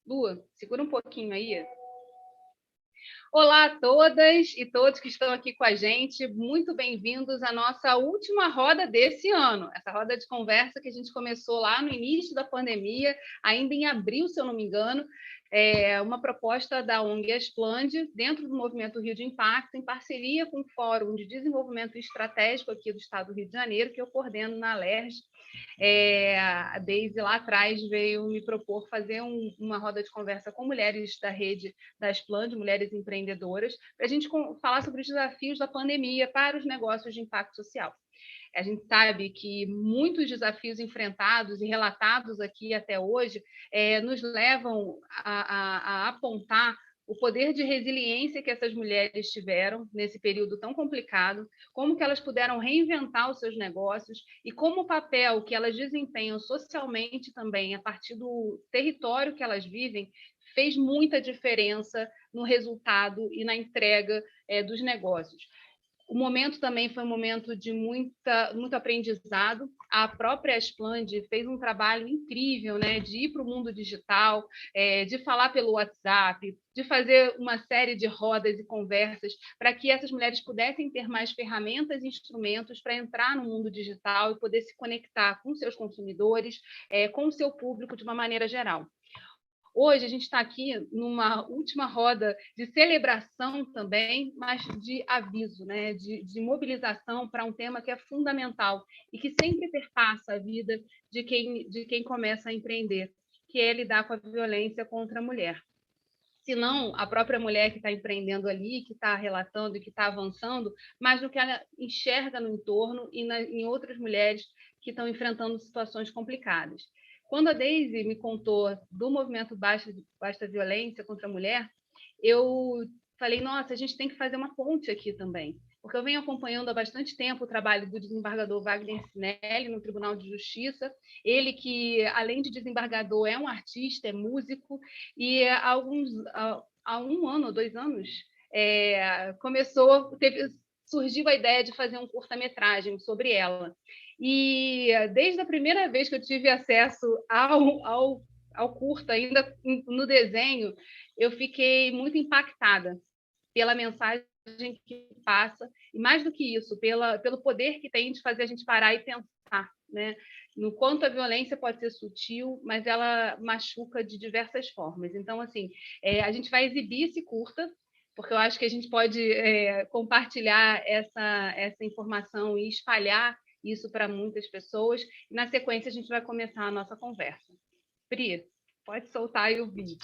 Lua, segura um pouquinho aí. Olá a todas e todos que estão aqui com a gente, muito bem-vindos à nossa última roda desse ano. Essa roda de conversa que a gente começou lá no início da pandemia, ainda em abril, se eu não me engano, é uma proposta da ONG Asplande, dentro do Movimento Rio de Impacto, em parceria com o Fórum de Desenvolvimento Estratégico aqui do Estado do Rio de Janeiro, que eu coordeno na Alerj. A Deise, lá atrás, veio me propor fazer uma roda de conversa com mulheres da rede da Asplande, mulheres empreendedoras, para a gente falar sobre os desafios da pandemia para os negócios de impacto social. A gente sabe que muitos desafios enfrentados e relatados aqui até hoje nos levam a apontar o poder de resiliência que essas mulheres tiveram nesse período tão complicado, como que elas puderam reinventar os seus negócios e como o papel que elas desempenham socialmente também, a partir do território que elas vivem, fez muita diferença no resultado e na entrega dos negócios. O momento também foi um momento de muito aprendizado. A própria Asplande fez um trabalho incrível, né, de ir para o mundo digital, de falar pelo WhatsApp, de fazer uma série de rodas e conversas para que essas mulheres pudessem ter mais ferramentas e instrumentos para entrar no mundo digital e poder se conectar com seus consumidores, com o seu público de uma maneira geral. Hoje a gente está aqui numa última roda de celebração também, mas de aviso, né? de mobilização para um tema que é fundamental e que sempre perpassa a vida de quem começa a empreender, que é lidar com a violência contra a mulher. Se não a própria mulher que está empreendendo ali, que está relatando e que está avançando, mas no que ela enxerga no entorno e em outras mulheres que estão enfrentando situações complicadas. Quando a Deise me contou do movimento Basta Violência contra a Mulher, eu falei, nossa, a gente tem que fazer uma ponte aqui também, porque eu venho acompanhando há bastante tempo o trabalho do desembargador Wagner Cinelli no Tribunal de Justiça, ele que, além de desembargador, é um artista, é músico, e há um ano ou 2 anos, surgiu a ideia de fazer um curta-metragem sobre ela. E desde a primeira vez que eu tive acesso ao curta, ainda no desenho, eu fiquei muito impactada pela mensagem que passa, e mais do que isso, pelo poder que tem de fazer a gente parar e pensar, né? No quanto a violência pode ser sutil, mas ela machuca de diversas formas. Então, assim, a gente vai exibir esse curta, porque eu acho que a gente pode compartilhar essa informação e espalhar isso para muitas pessoas. E, na sequência, a gente vai começar a nossa conversa. Pri, pode soltar aí o vídeo.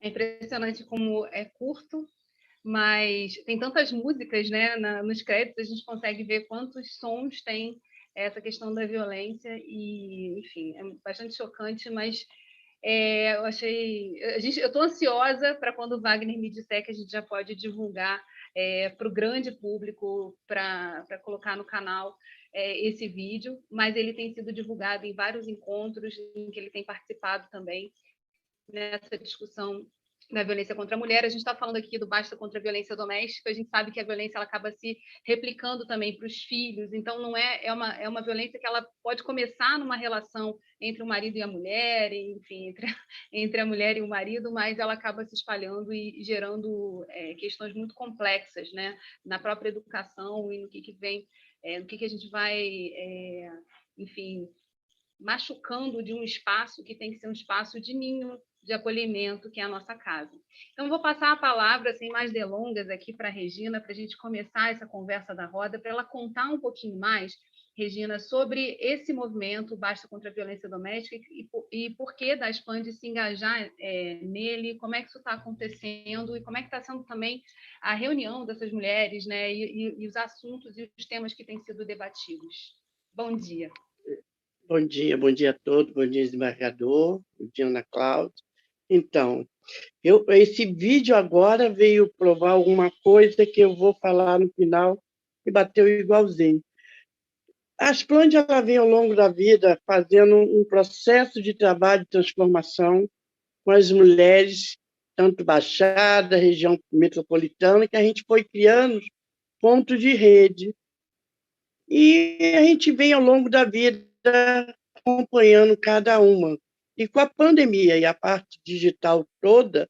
É impressionante como é curto, mas tem tantas músicas, né? Nos créditos a gente consegue ver quantos sons tem essa questão da violência e, enfim, é bastante chocante, mas eu achei. Eu estou ansiosa para quando o Wagner me disser que a gente já pode divulgar para o grande público, para colocar no canal esse vídeo, mas ele tem sido divulgado em vários encontros em que ele tem participado também nessa discussão da violência contra a mulher. A gente está falando aqui do Basta contra a Violência Doméstica, a gente sabe que a violência ela acaba se replicando também para os filhos, então não é uma violência que ela pode começar numa relação entre o marido e a mulher, enfim, entre a mulher e o marido, mas ela acaba se espalhando e gerando questões muito complexas, né, na própria educação e no que vem, no que a gente vai, enfim, machucando de um espaço que tem que ser um espaço de ninho, de acolhimento, que é a nossa casa. Então, vou passar a palavra, sem mais delongas, aqui para a Regina, para a gente começar essa conversa da roda, para ela contar um pouquinho mais, Regina, sobre esse movimento Basta contra a Violência Doméstica e por que da Expande se engajar nele, como é que isso está acontecendo e como é que está sendo também a reunião dessas mulheres, né, e os assuntos e os temas que têm sido debatidos. Bom dia. Bom dia a todos, bom dia, desembargador, bom dia, Ana Cláudia. Então, esse vídeo agora veio provar alguma coisa que eu vou falar no final e bateu igualzinho. A Asplande, ela vem ao longo da vida fazendo um processo de trabalho de transformação com as mulheres, tanto Baixada, região metropolitana, que a gente foi criando pontos de rede. E a gente vem ao longo da vida acompanhando cada uma. E com a pandemia e a parte digital toda,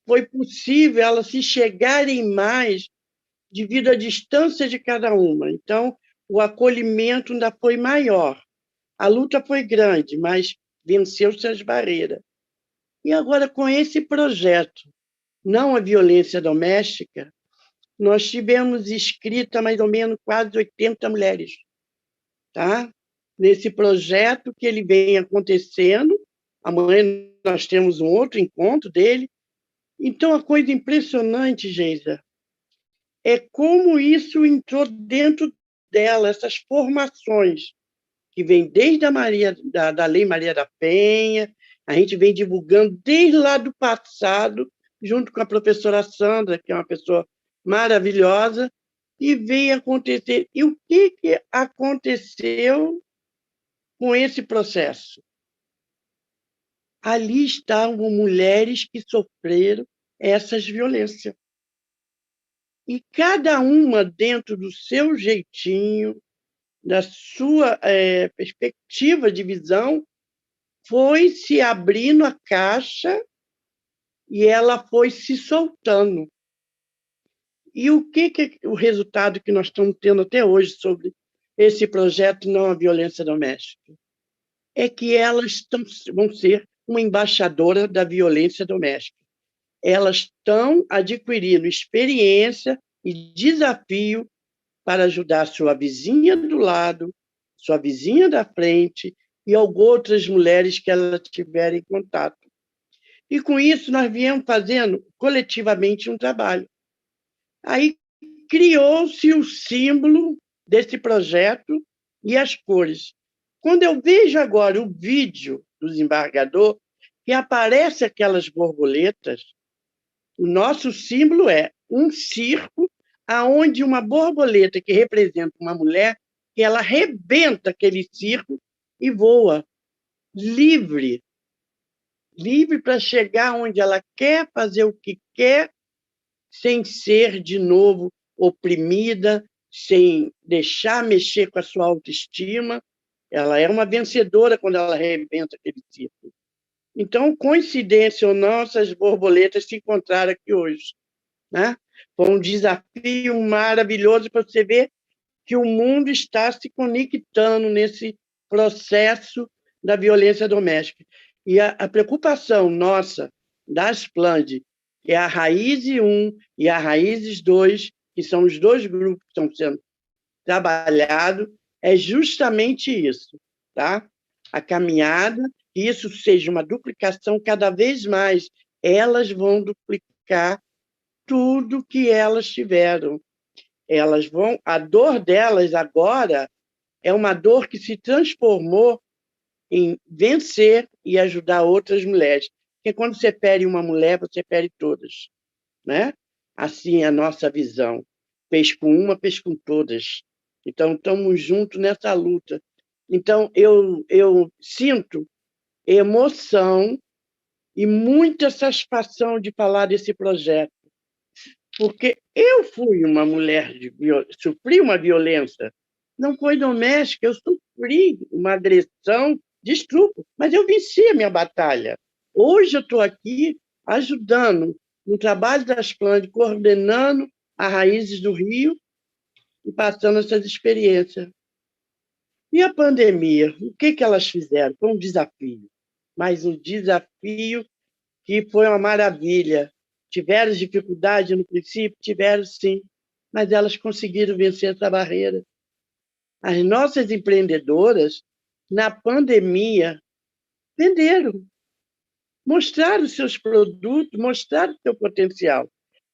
foi possível elas se chegarem mais devido à distância de cada uma. Então, o acolhimento ainda foi maior. A luta foi grande, mas venceu-se as barreiras. E agora, com esse projeto, Não à Violência Doméstica, nós tivemos inscritas mais ou menos quase 80 mulheres, tá? Nesse projeto que ele vem acontecendo. Amanhã nós temos um outro encontro dele. Então, a coisa impressionante, Geisa, é como isso entrou dentro dela, essas formações, que vem desde da Lei Maria da Penha, a gente vem divulgando desde lá do passado, junto com a professora Sandra, que é uma pessoa maravilhosa, e vem acontecer. E o que aconteceu com esse processo? ali estavam mulheres que sofreram essas violências. E cada uma, dentro do seu jeitinho, da sua perspectiva de visão, foi se abrindo a caixa e ela foi se soltando. E o o resultado que nós estamos tendo até hoje sobre esse projeto Não à Violência Doméstica? É que elas vão ser uma embaixadora da violência doméstica. Elas estão adquirindo experiência e desafio para ajudar sua vizinha do lado, sua vizinha da frente e outras mulheres que elas tiverem contato. E com isso nós viemos fazendo coletivamente um trabalho. Aí criou-se o símbolo desse projeto e as cores. Quando eu vejo agora o vídeo do desembargador, que aparece aquelas borboletas, o nosso símbolo é um circo aonde uma borboleta que representa uma mulher, que ela arrebenta aquele circo e voa livre, livre para chegar onde ela quer, fazer o que quer, sem ser de novo oprimida, sem deixar mexer com a sua autoestima. Ela é uma vencedora quando ela arrebenta aquele circo. Então, coincidência ou não, essas borboletas se encontraram aqui hoje, né? Foi um desafio maravilhoso para você ver que o mundo está se conectando nesse processo da violência doméstica. E a preocupação nossa da Splend, que é a Raiz 1 e a Raízes 2, que são os dois grupos que estão sendo trabalhados, é justamente isso, tá? A caminhada, que isso seja uma duplicação cada vez mais, elas vão duplicar tudo que elas tiveram. Elas vão, a dor delas agora é uma dor que se transformou em vencer e ajudar outras mulheres. Porque quando você fere uma mulher, você fere todas, né? Assim é a nossa visão. Fez com uma, fez com todas. Então, estamos juntos nessa luta. Então, eu sinto emoção e muita satisfação de falar desse projeto, porque eu fui uma mulher, sofri uma violência, não foi doméstica, eu sofri uma agressão de estupro, mas eu venci a minha batalha. Hoje eu estou aqui ajudando no trabalho das plantas, coordenando as Raízes do Rio e passando essas experiências. E a pandemia, o que elas fizeram? Foi um desafio, mas um desafio que foi uma maravilha. Tiveram dificuldade no princípio? Tiveram, sim, mas elas conseguiram vencer essa barreira. As nossas empreendedoras, na pandemia, venderam, mostraram seus produtos, mostraram o seu potencial,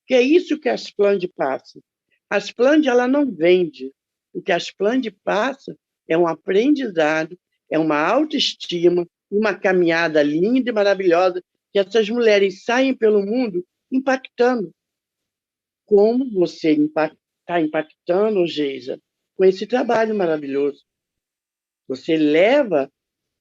que é isso que a Splend passa. A Splend, ela não vende. O que a Splend passa é um aprendizado, é uma autoestima, uma caminhada linda e maravilhosa, que essas mulheres saem pelo mundo impactando. Como você está impactando, Geisa, com esse trabalho maravilhoso? Você leva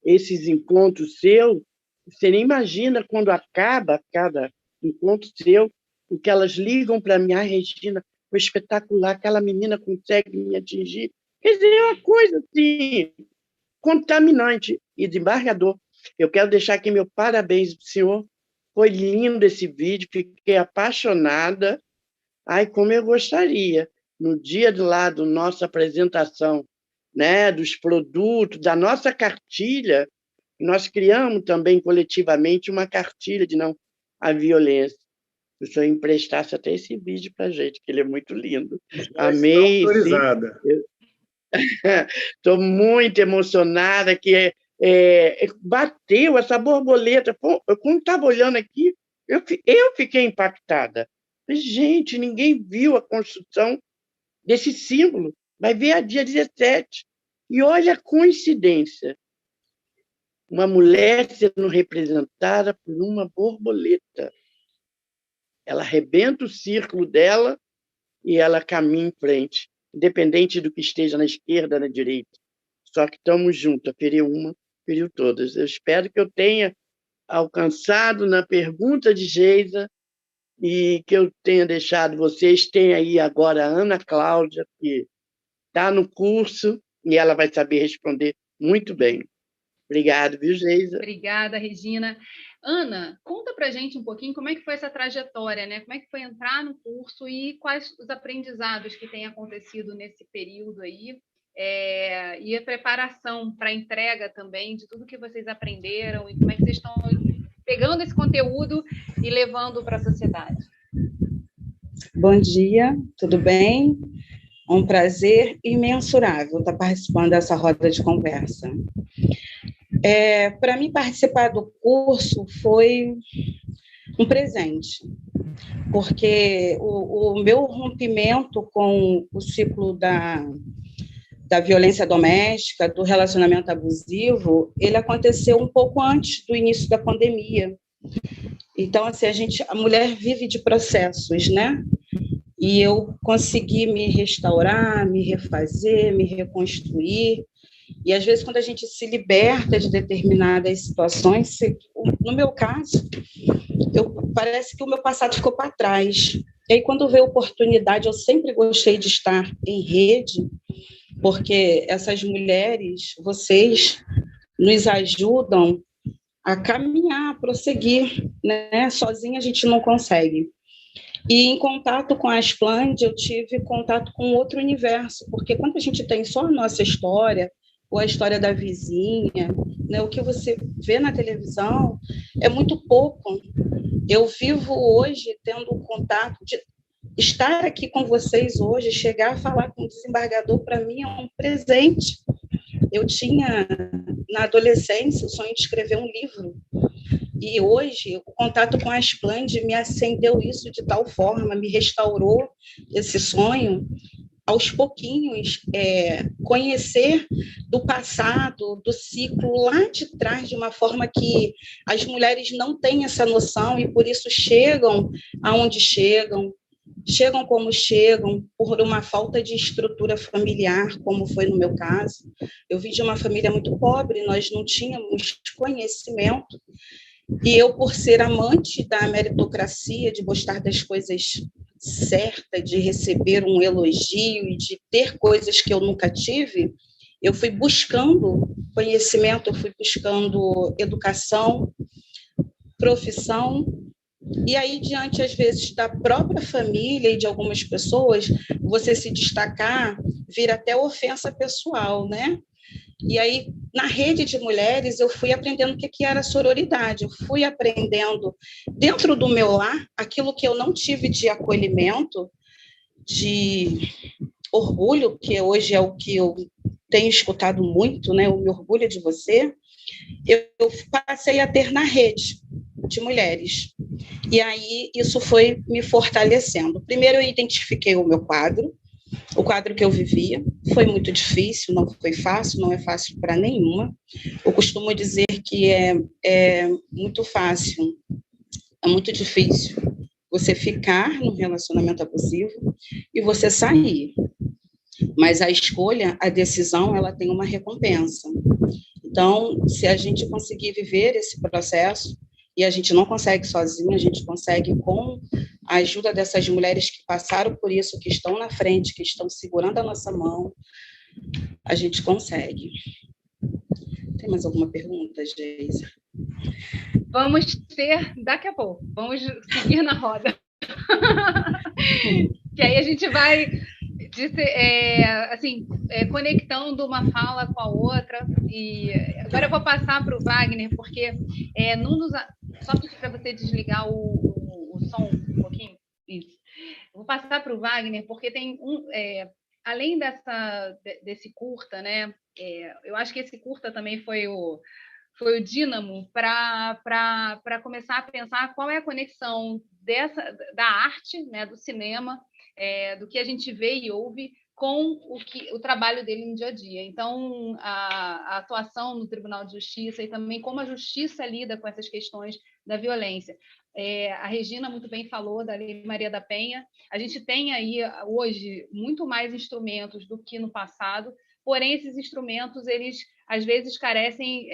esses encontros seus, você nem imagina quando acaba cada encontro seu, em que elas ligam para mim, Regina, foi espetacular, aquela menina consegue me atingir. Quer dizer, é uma coisa assim, contaminante e desembargador. Eu quero deixar aqui meu parabéns para o senhor. Foi lindo esse vídeo, fiquei apaixonada. Ai, como eu gostaria, no dia do lado, nossa apresentação, né, dos produtos, da nossa cartilha, nós criamos também coletivamente uma cartilha de não à violência. Se o senhor emprestasse até esse vídeo para a gente, que ele é muito lindo. Já está Amei, autorizada. estou muito emocionada que bateu essa borboleta. Pô, eu, quando estava olhando aqui, eu fiquei impactada. Gente, ninguém viu a construção desse símbolo. Vai ver a dia 17. E olha a coincidência. Uma mulher sendo representada por uma borboleta. Ela arrebenta o círculo dela e ela caminha em frente, independente do que esteja na esquerda ou na direita. Só que estamos juntos, feriu uma, feriu todas. Eu espero que eu tenha alcançado na pergunta de Geisa e que eu tenha deixado vocês. Tem aí agora a Ana Cláudia, que está no curso, e ela vai saber responder muito bem. Obrigado, viu, Geisa? Obrigada, Regina. Ana, conta para a gente um pouquinho como é que foi essa trajetória, né? Como é que foi entrar no curso e quais os aprendizados que têm acontecido nesse período aí, e a preparação para a entrega também de tudo que vocês aprenderam e como é que vocês estão pegando esse conteúdo e levando para a sociedade. Bom dia, tudo bem? É um prazer imensurável estar participando dessa roda de conversa. Para mim, participar do curso foi um presente, porque o meu rompimento com o ciclo da violência doméstica, do relacionamento abusivo, ele aconteceu um pouco antes do início da pandemia. Então, assim, a mulher vive de processos, né? E eu consegui me restaurar, me refazer, me reconstruir. E, às vezes, quando a gente se liberta de determinadas situações, no meu caso, parece que o meu passado ficou para trás. E aí, quando veio a oportunidade, eu sempre gostei de estar em rede, porque essas mulheres, vocês, nos ajudam a caminhar, a prosseguir, né? Sozinha a gente não consegue. E em contato com a Asplande, eu tive contato com outro universo, porque quando a gente tem só a nossa história, ou a história da vizinha, né, o que você vê na televisão é muito pouco. Eu vivo hoje tendo contato, de estar aqui com vocês hoje, chegar a falar com o desembargador, para mim é um presente. Eu tinha, na adolescência, o sonho de escrever um livro. E hoje, o contato com a Asplande me acendeu isso de tal forma, me restaurou esse sonho. Aos pouquinhos, conhecer do passado, do ciclo lá de trás, de uma forma que as mulheres não têm essa noção e, por isso, chegam aonde chegam como chegam, por uma falta de estrutura familiar, como foi no meu caso. Eu vim de uma família muito pobre, nós não tínhamos conhecimento, e eu, por ser amante da meritocracia, de gostar das coisas certas, de receber um elogio e de ter coisas que eu nunca tive, eu fui buscando conhecimento, eu fui buscando educação, profissão, e aí, diante, às vezes, da própria família e de algumas pessoas, você se destacar vira até ofensa pessoal, né? E aí, na rede de mulheres, eu fui aprendendo o que era sororidade, eu fui aprendendo, dentro do meu lar, aquilo que eu não tive de acolhimento, de orgulho, que hoje é o que eu tenho escutado muito, né? Eu me orgulho de você, eu passei a ter na rede de mulheres. E aí, isso foi me fortalecendo. Primeiro, eu identifiquei o meu quadro, o quadro que eu vivia. Foi muito difícil, não foi fácil, não é fácil para nenhuma. Eu costumo dizer que é muito fácil, é muito difícil você ficar num relacionamento abusivo e você sair. Mas a escolha, a decisão, ela tem uma recompensa. Então, se a gente conseguir viver esse processo, e a gente não consegue sozinho, a gente consegue com a ajuda dessas mulheres que passaram por isso, que estão na frente, que estão segurando a nossa mão, a gente consegue. Tem mais alguma pergunta, Geisa? Vamos ter daqui a pouco. Vamos seguir na roda. Que aí a gente vai conectando uma fala com a outra. E agora eu vou passar para o Wagner, porque só para você desligar o som um pouquinho. Isso. Vou passar para o Wagner, porque tem além desse curta, né? Eu acho que esse curta também foi o dínamo para começar a pensar qual é a conexão da arte, né, do cinema, do que a gente vê e ouve com o trabalho dele no dia a dia. Então, a atuação no Tribunal de Justiça e também como a justiça lida com essas questões da violência. A Regina muito bem falou da Lei Maria da Penha. A gente tem aí, hoje, muito mais instrumentos do que no passado, porém, esses instrumentos, eles às vezes carecem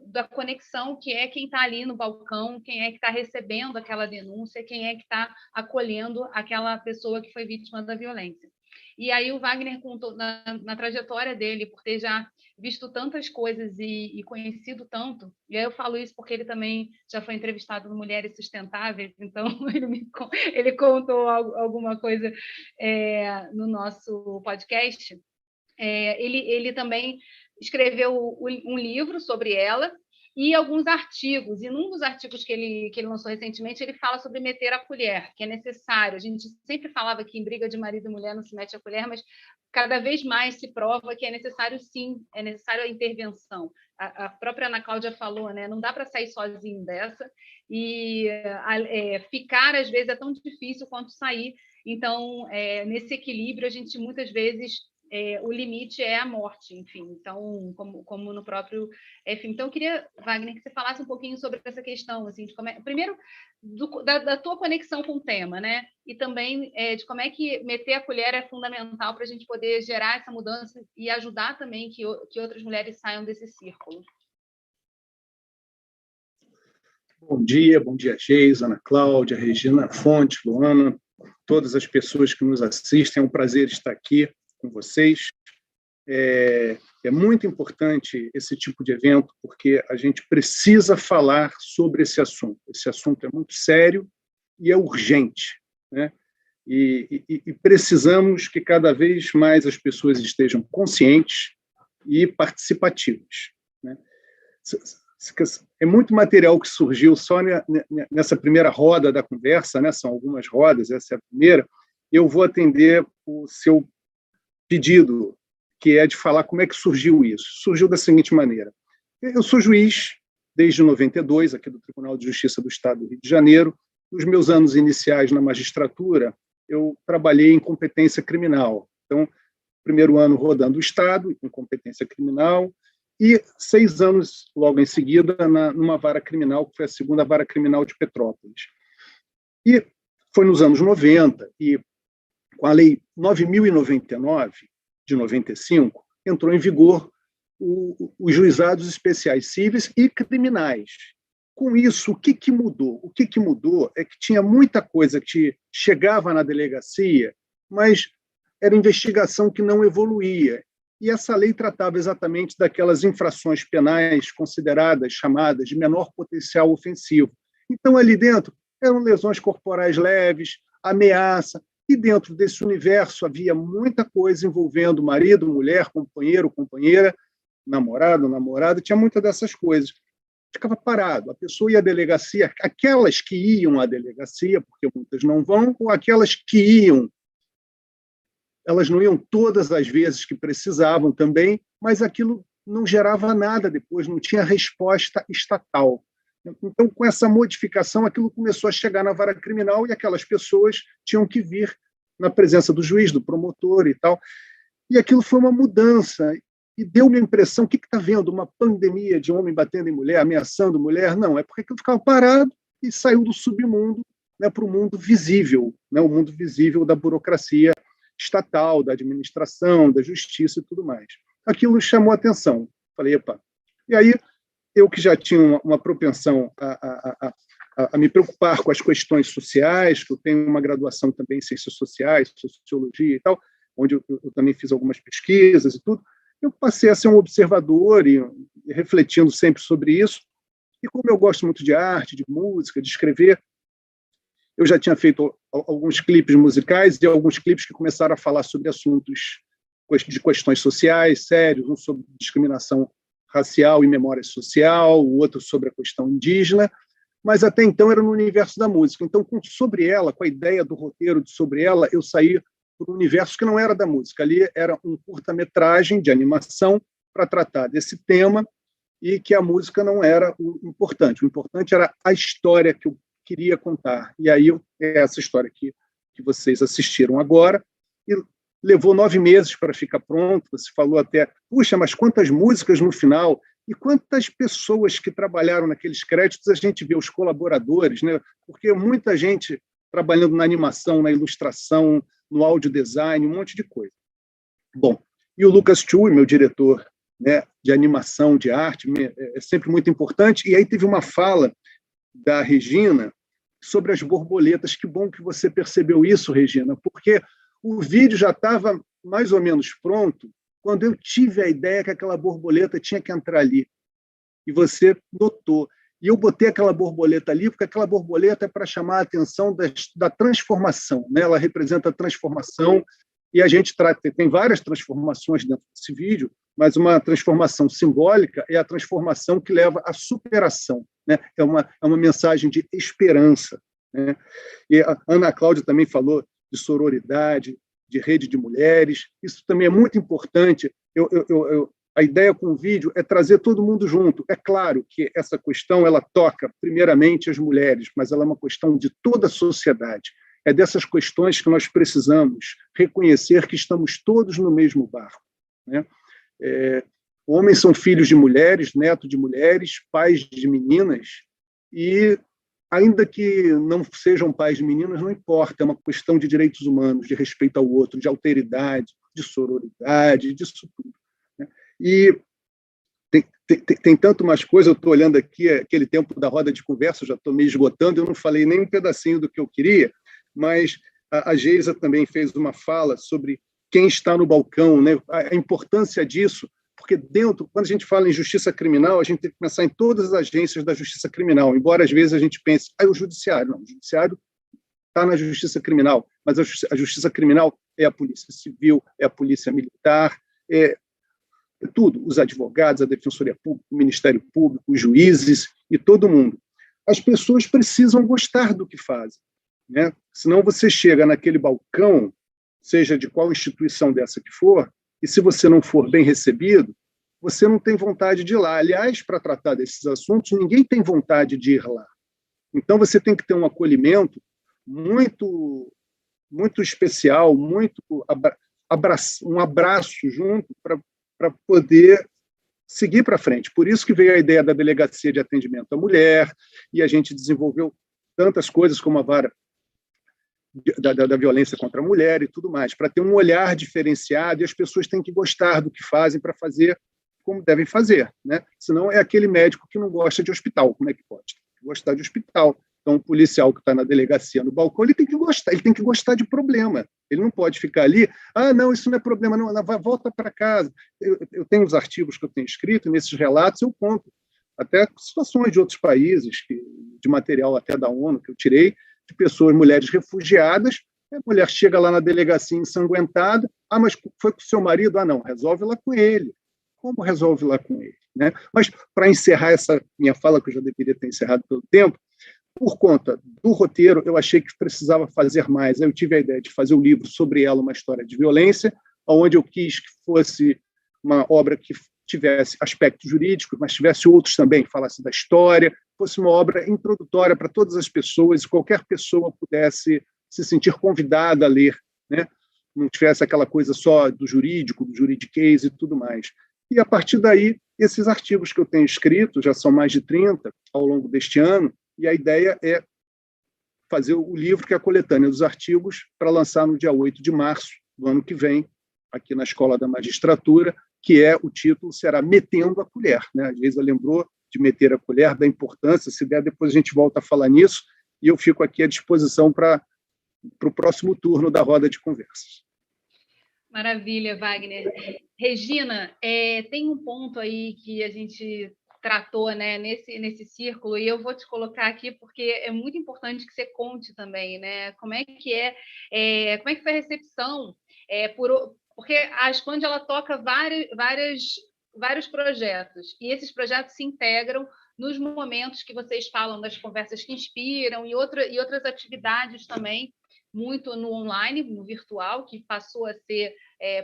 da conexão, que é quem está ali no balcão, quem é que está recebendo aquela denúncia, quem é que está acolhendo aquela pessoa que foi vítima da violência. E aí o Wagner contou na trajetória dele, por ter já visto tantas coisas e conhecido tanto, e aí eu falo isso porque ele também já foi entrevistado no Mulheres Sustentáveis, então ele contou alguma coisa no nosso podcast. Ele também escreveu um livro sobre ela e alguns artigos. E num dos artigos que ele lançou recentemente, ele fala sobre meter a colher, que é necessário. A gente sempre falava que em briga de marido e mulher não se mete a colher, mas cada vez mais se prova que é necessário, sim, é necessário a intervenção. A própria Ana Cláudia falou, né? Não dá para sair sozinho dessa, e ficar, às vezes, é tão difícil quanto sair. Então, nesse equilíbrio, a gente, muitas vezes, o limite é a morte, enfim. Então, como no próprio filme. Então, eu queria, Wagner, que você falasse um pouquinho sobre essa questão, assim, de primeiro, da tua conexão com o tema, né? E também de como é que meter a colher é fundamental para a gente poder gerar essa mudança e ajudar também que outras mulheres saiam desse círculo. Bom dia, Geisa, Ana Cláudia, Regina Fonte, Luana, todas as pessoas que nos assistem. É um prazer estar aqui com vocês. É muito importante esse tipo de evento, porque a gente precisa falar sobre esse assunto. Esse assunto é muito sério e é urgente, né? E precisamos que cada vez mais as pessoas estejam conscientes e participativas, né? É muito material que surgiu só nessa primeira roda da conversa, né? São algumas rodas, essa é a primeira. Eu vou atender o seu pedido, que é de falar como é que surgiu isso. Surgiu da seguinte maneira. Eu sou juiz desde 92, aqui do Tribunal de Justiça do Estado do Rio de Janeiro. Nos meus anos iniciais na magistratura, eu trabalhei em competência criminal. Então, primeiro ano rodando o Estado, em competência criminal, e 6 anos, logo em seguida, numa vara criminal, que foi a segunda vara criminal de Petrópolis. E foi nos anos 90, e com a Lei 9.099, de 95, entrou em vigor os juizados especiais cíveis e criminais. Com isso, o que mudou? O que mudou é que tinha muita coisa que chegava na delegacia, mas era investigação que não evoluía. E essa lei tratava exatamente daquelas infrações penais consideradas, chamadas de menor potencial ofensivo. Então, ali dentro, eram lesões corporais leves, ameaça, e dentro desse universo havia muita coisa envolvendo marido, mulher, companheiro, companheira, namorado, namorada, tinha muitas dessas coisas. Ficava parado, a pessoa ia à delegacia, aquelas que iam à delegacia, porque muitas não vão, ou aquelas que iam, elas não iam todas as vezes que precisavam também, mas aquilo não gerava nada depois, não tinha resposta estatal. Então, com essa modificação, aquilo começou a chegar na vara criminal e aquelas pessoas tinham que vir na presença do juiz, do promotor e tal. E aquilo foi uma mudança. E deu-me a impressão, o que está vendo? Uma pandemia de homem batendo em mulher, ameaçando mulher? Não, é porque aquilo ficava parado e saiu do submundo, né, para o mundo visível, né, o mundo visível da burocracia estatal, da administração, da justiça e tudo mais. Aquilo chamou a atenção. Falei, epa. E aí, eu que já tinha uma propensão a me preocupar com as questões sociais, que eu tenho uma graduação também em ciências sociais, sociologia e tal, onde eu também fiz algumas pesquisas e tudo, eu passei a ser um observador e refletindo sempre sobre isso. E como eu gosto muito de arte, de música, de escrever, eu já tinha feito alguns clipes musicais e alguns clipes que começaram a falar sobre assuntos de questões sociais sérios, um sobre discriminação racial e memória social, o outro sobre a questão indígena, mas até então era no universo da música. Então, sobre ela, com a ideia do roteiro sobre ela, eu saí para um universo que não era da música. Ali era um curta-metragem de animação para tratar desse tema e que a música não era o importante. O importante era a história que eu queria contar. E aí é essa história que vocês assistiram agora. E levou 9 meses para ficar pronto. Você falou até, puxa, mas quantas músicas no final e quantas pessoas que trabalharam naqueles créditos, a gente vê os colaboradores, né? Porque muita gente trabalhando na animação, na ilustração, no audio design, um monte de coisa. Bom, e o Lucas Chu, meu diretor né, de animação, de arte, é sempre muito importante. E aí teve uma fala da Regina sobre as borboletas. Que bom que você percebeu isso, Regina, porque o vídeo já estava mais ou menos pronto quando eu tive a ideia que aquela borboleta tinha que entrar ali. E você notou. E eu botei aquela borboleta ali porque aquela borboleta é para chamar a atenção da transformação, né? Ela representa a transformação, e a gente tem várias transformações dentro desse vídeo, mas uma transformação simbólica é a transformação que leva à superação, né? É uma mensagem de esperança, né? E a Ana Cláudia também falou de sororidade, de rede de mulheres. Isso também é muito importante. A ideia com o vídeo é trazer todo mundo junto. É claro que essa questão ela toca primeiramente as mulheres, mas ela é uma questão de toda a sociedade. É dessas questões que nós precisamos reconhecer que estamos todos no mesmo barco, né? Homens são filhos de mulheres, netos de mulheres, pais de meninas, e ainda que não sejam pais de meninas, não importa, é uma questão de direitos humanos, de respeito ao outro, de alteridade, de sororidade, disso tudo, né? E tem tanto mais coisa. Eu estou olhando aqui aquele tempo da roda de conversa, já estou me esgotando, eu não falei nem um pedacinho do que eu queria, mas a Geisa também fez uma fala sobre quem está no balcão, né? A importância disso, porque quando a gente fala em justiça criminal, a gente tem que pensar em todas as agências da justiça criminal, embora às vezes a gente pense, o judiciário. Não, o judiciário está na justiça criminal, mas a justiça criminal é a polícia civil, é a polícia militar, é tudo, os advogados, a Defensoria Pública, o Ministério Público, os juízes e todo mundo. As pessoas precisam gostar do que fazem, né? Senão você chega naquele balcão, seja de qual instituição dessa que for, e se você não for bem recebido, você não tem vontade de ir lá. Aliás, para tratar desses assuntos, ninguém tem vontade de ir lá. Então, você tem que ter um acolhimento muito, muito especial, um abraço junto para poder seguir para frente. Por isso que veio a ideia da Delegacia de Atendimento à Mulher, e a gente desenvolveu tantas coisas como a vara da violência contra a mulher e tudo mais, para ter um olhar diferenciado, e as pessoas têm que gostar do que fazem para fazer como devem fazer, né? Senão é aquele médico que não gosta de hospital. Como é que pode? Gostar de hospital. Então, o policial que está na delegacia, no balcão, ele tem que gostar de problema. Ele não pode ficar ali, não, isso não é problema, não, volta para casa. Eu tenho os artigos que eu tenho escrito, e nesses relatos eu conto até situações de outros países, de material até da ONU que eu tirei, de pessoas, mulheres refugiadas. A mulher chega lá na delegacia ensanguentada, mas foi com o seu marido? Não, resolve lá com ele. Como resolve lá com ele, né? Mas, para encerrar essa minha fala, que eu já deveria ter encerrado pelo tempo, por conta do roteiro, eu achei que precisava fazer mais. Aí eu tive a ideia de fazer um livro sobre ela, uma história de violência, onde eu quis que fosse uma obra que tivesse aspectos jurídicos, mas tivesse outros também, falasse da história, fosse uma obra introdutória para todas as pessoas, e qualquer pessoa pudesse se sentir convidada a ler, né? Não tivesse aquela coisa só do jurídico, do juridiquês e tudo mais. E, a partir daí, esses artigos que eu tenho escrito, já são mais de 30 ao longo deste ano, e a ideia é fazer o livro, que é a coletânea dos artigos, para lançar no dia 8 de março do ano que vem, aqui na Escola da Magistratura, que o título será Metendo a Colher, né? A Geisa lembrou de meter a colher, da importância. Se der, depois a gente volta a falar nisso, e eu fico aqui à disposição para o próximo turno da roda de conversas. Maravilha, Wagner. Regina, tem um ponto aí que a gente tratou, né, nesse círculo, e eu vou te colocar aqui porque é muito importante que você conte também, né, como é que foi a recepção, porque a Expande, ela toca vários projetos, e esses projetos se integram nos momentos que vocês falam das conversas que inspiram e outras atividades também, muito no online, no virtual, que passou a ser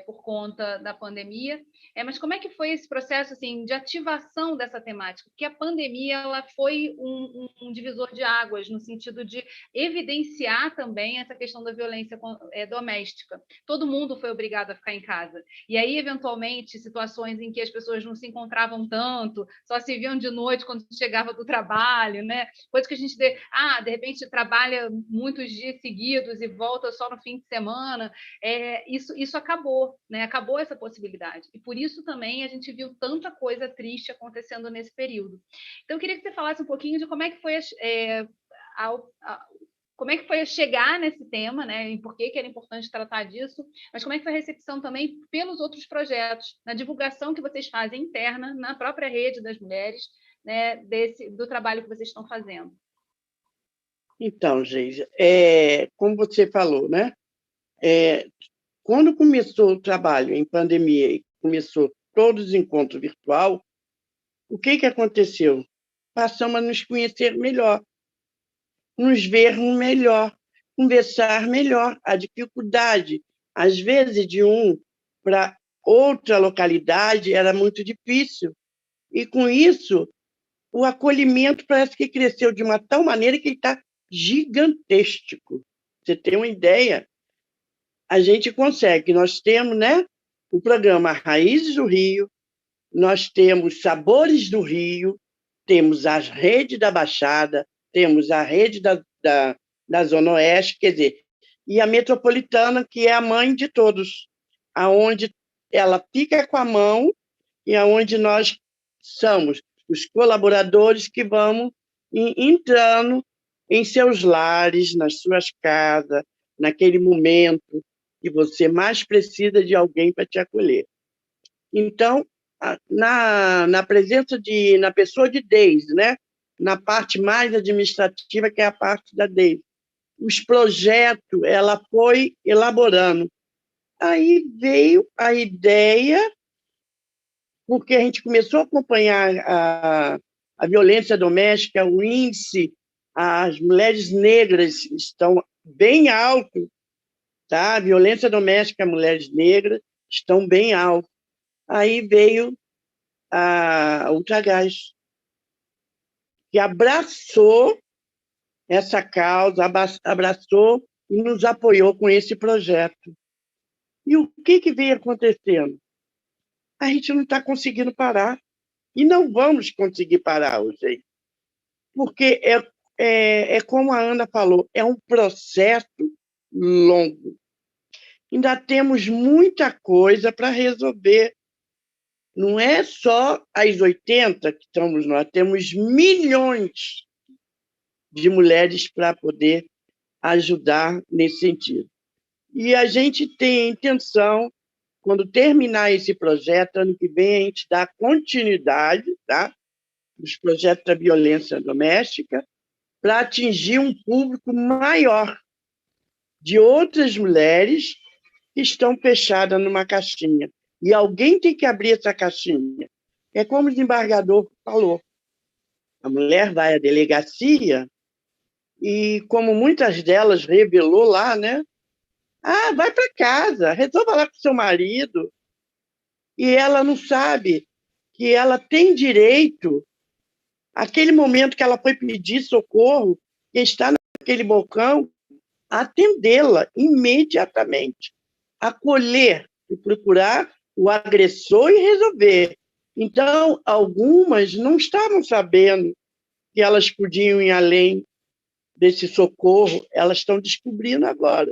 por conta da pandemia. Mas como é que foi esse processo assim, de ativação dessa temática? Porque a pandemia ela foi um divisor de águas, no sentido de evidenciar também essa questão da violência doméstica. Todo mundo foi obrigado a ficar em casa. E aí, eventualmente, situações em que as pessoas não se encontravam tanto, só se viam de noite quando chegava do trabalho, né? Coisa que a gente, de repente, trabalha muitos dias seguidos e volta só no fim de semana. Isso acabou. acabou, né? Acabou essa possibilidade. E por isso também a gente viu tanta coisa triste acontecendo nesse período. Então, eu queria que você falasse um pouquinho de como é que foi como é que foi chegar nesse tema, né? E por que era importante tratar disso, mas como é que foi a recepção também pelos outros projetos, na divulgação que vocês fazem interna, na própria rede das mulheres, né? Do trabalho que vocês estão fazendo. Então, Geisa, como você falou, né? Quando começou o trabalho em pandemia e começou todos os encontros virtual, o que aconteceu? Passamos a nos conhecer melhor, nos ver melhor, conversar melhor. A dificuldade, às vezes, de um para outra localidade era muito difícil. E, com isso, o acolhimento parece que cresceu de uma tal maneira que ele está gigantesco. Você tem uma ideia? A gente consegue. Nós temos, né, o programa Raízes do Rio, nós temos Sabores do Rio, temos a rede da Baixada, temos a rede da Zona Oeste, quer dizer, e a Metropolitana, que é a mãe de todos, aonde ela fica com a mão e aonde nós somos os colaboradores que vamos entrando em seus lares, nas suas casas, naquele momento que você mais precisa de alguém para te acolher. Então, na presença na pessoa de Deise, né? Na parte mais administrativa, que é a parte da Deise, os projetos ela foi elaborando. Aí veio a ideia, porque a gente começou a acompanhar a violência doméstica, o índice, as mulheres negras estão bem alto, tá? A violência doméstica, mulheres negras estão bem alto. Aí veio a Ultragás, que abraçou essa causa, abraçou e nos apoiou com esse projeto. E o que veio acontecendo? A gente não está conseguindo parar. E não vamos conseguir parar hoje. Porque é como a Ana falou, é um processo longo. Ainda temos muita coisa para resolver. Não é só as 80 que estamos nós, temos milhões de mulheres para poder ajudar nesse sentido. E a gente tem a intenção, quando terminar esse projeto, ano que vem, a gente dá continuidade, tá? Dos projetos da violência doméstica, para atingir um público maior de outras mulheres que estão fechadas numa caixinha. E alguém tem que abrir essa caixinha. É como o desembargador falou. A mulher vai à delegacia e, como muitas delas revelou lá, né? Vai para casa, resolva lá com seu marido. E ela não sabe que ela tem direito, aquele momento que ela foi pedir socorro, que está naquele balcão, atendê-la imediatamente, acolher e procurar o agressor e resolver. Então, algumas não estavam sabendo que elas podiam ir além desse socorro, elas estão descobrindo agora.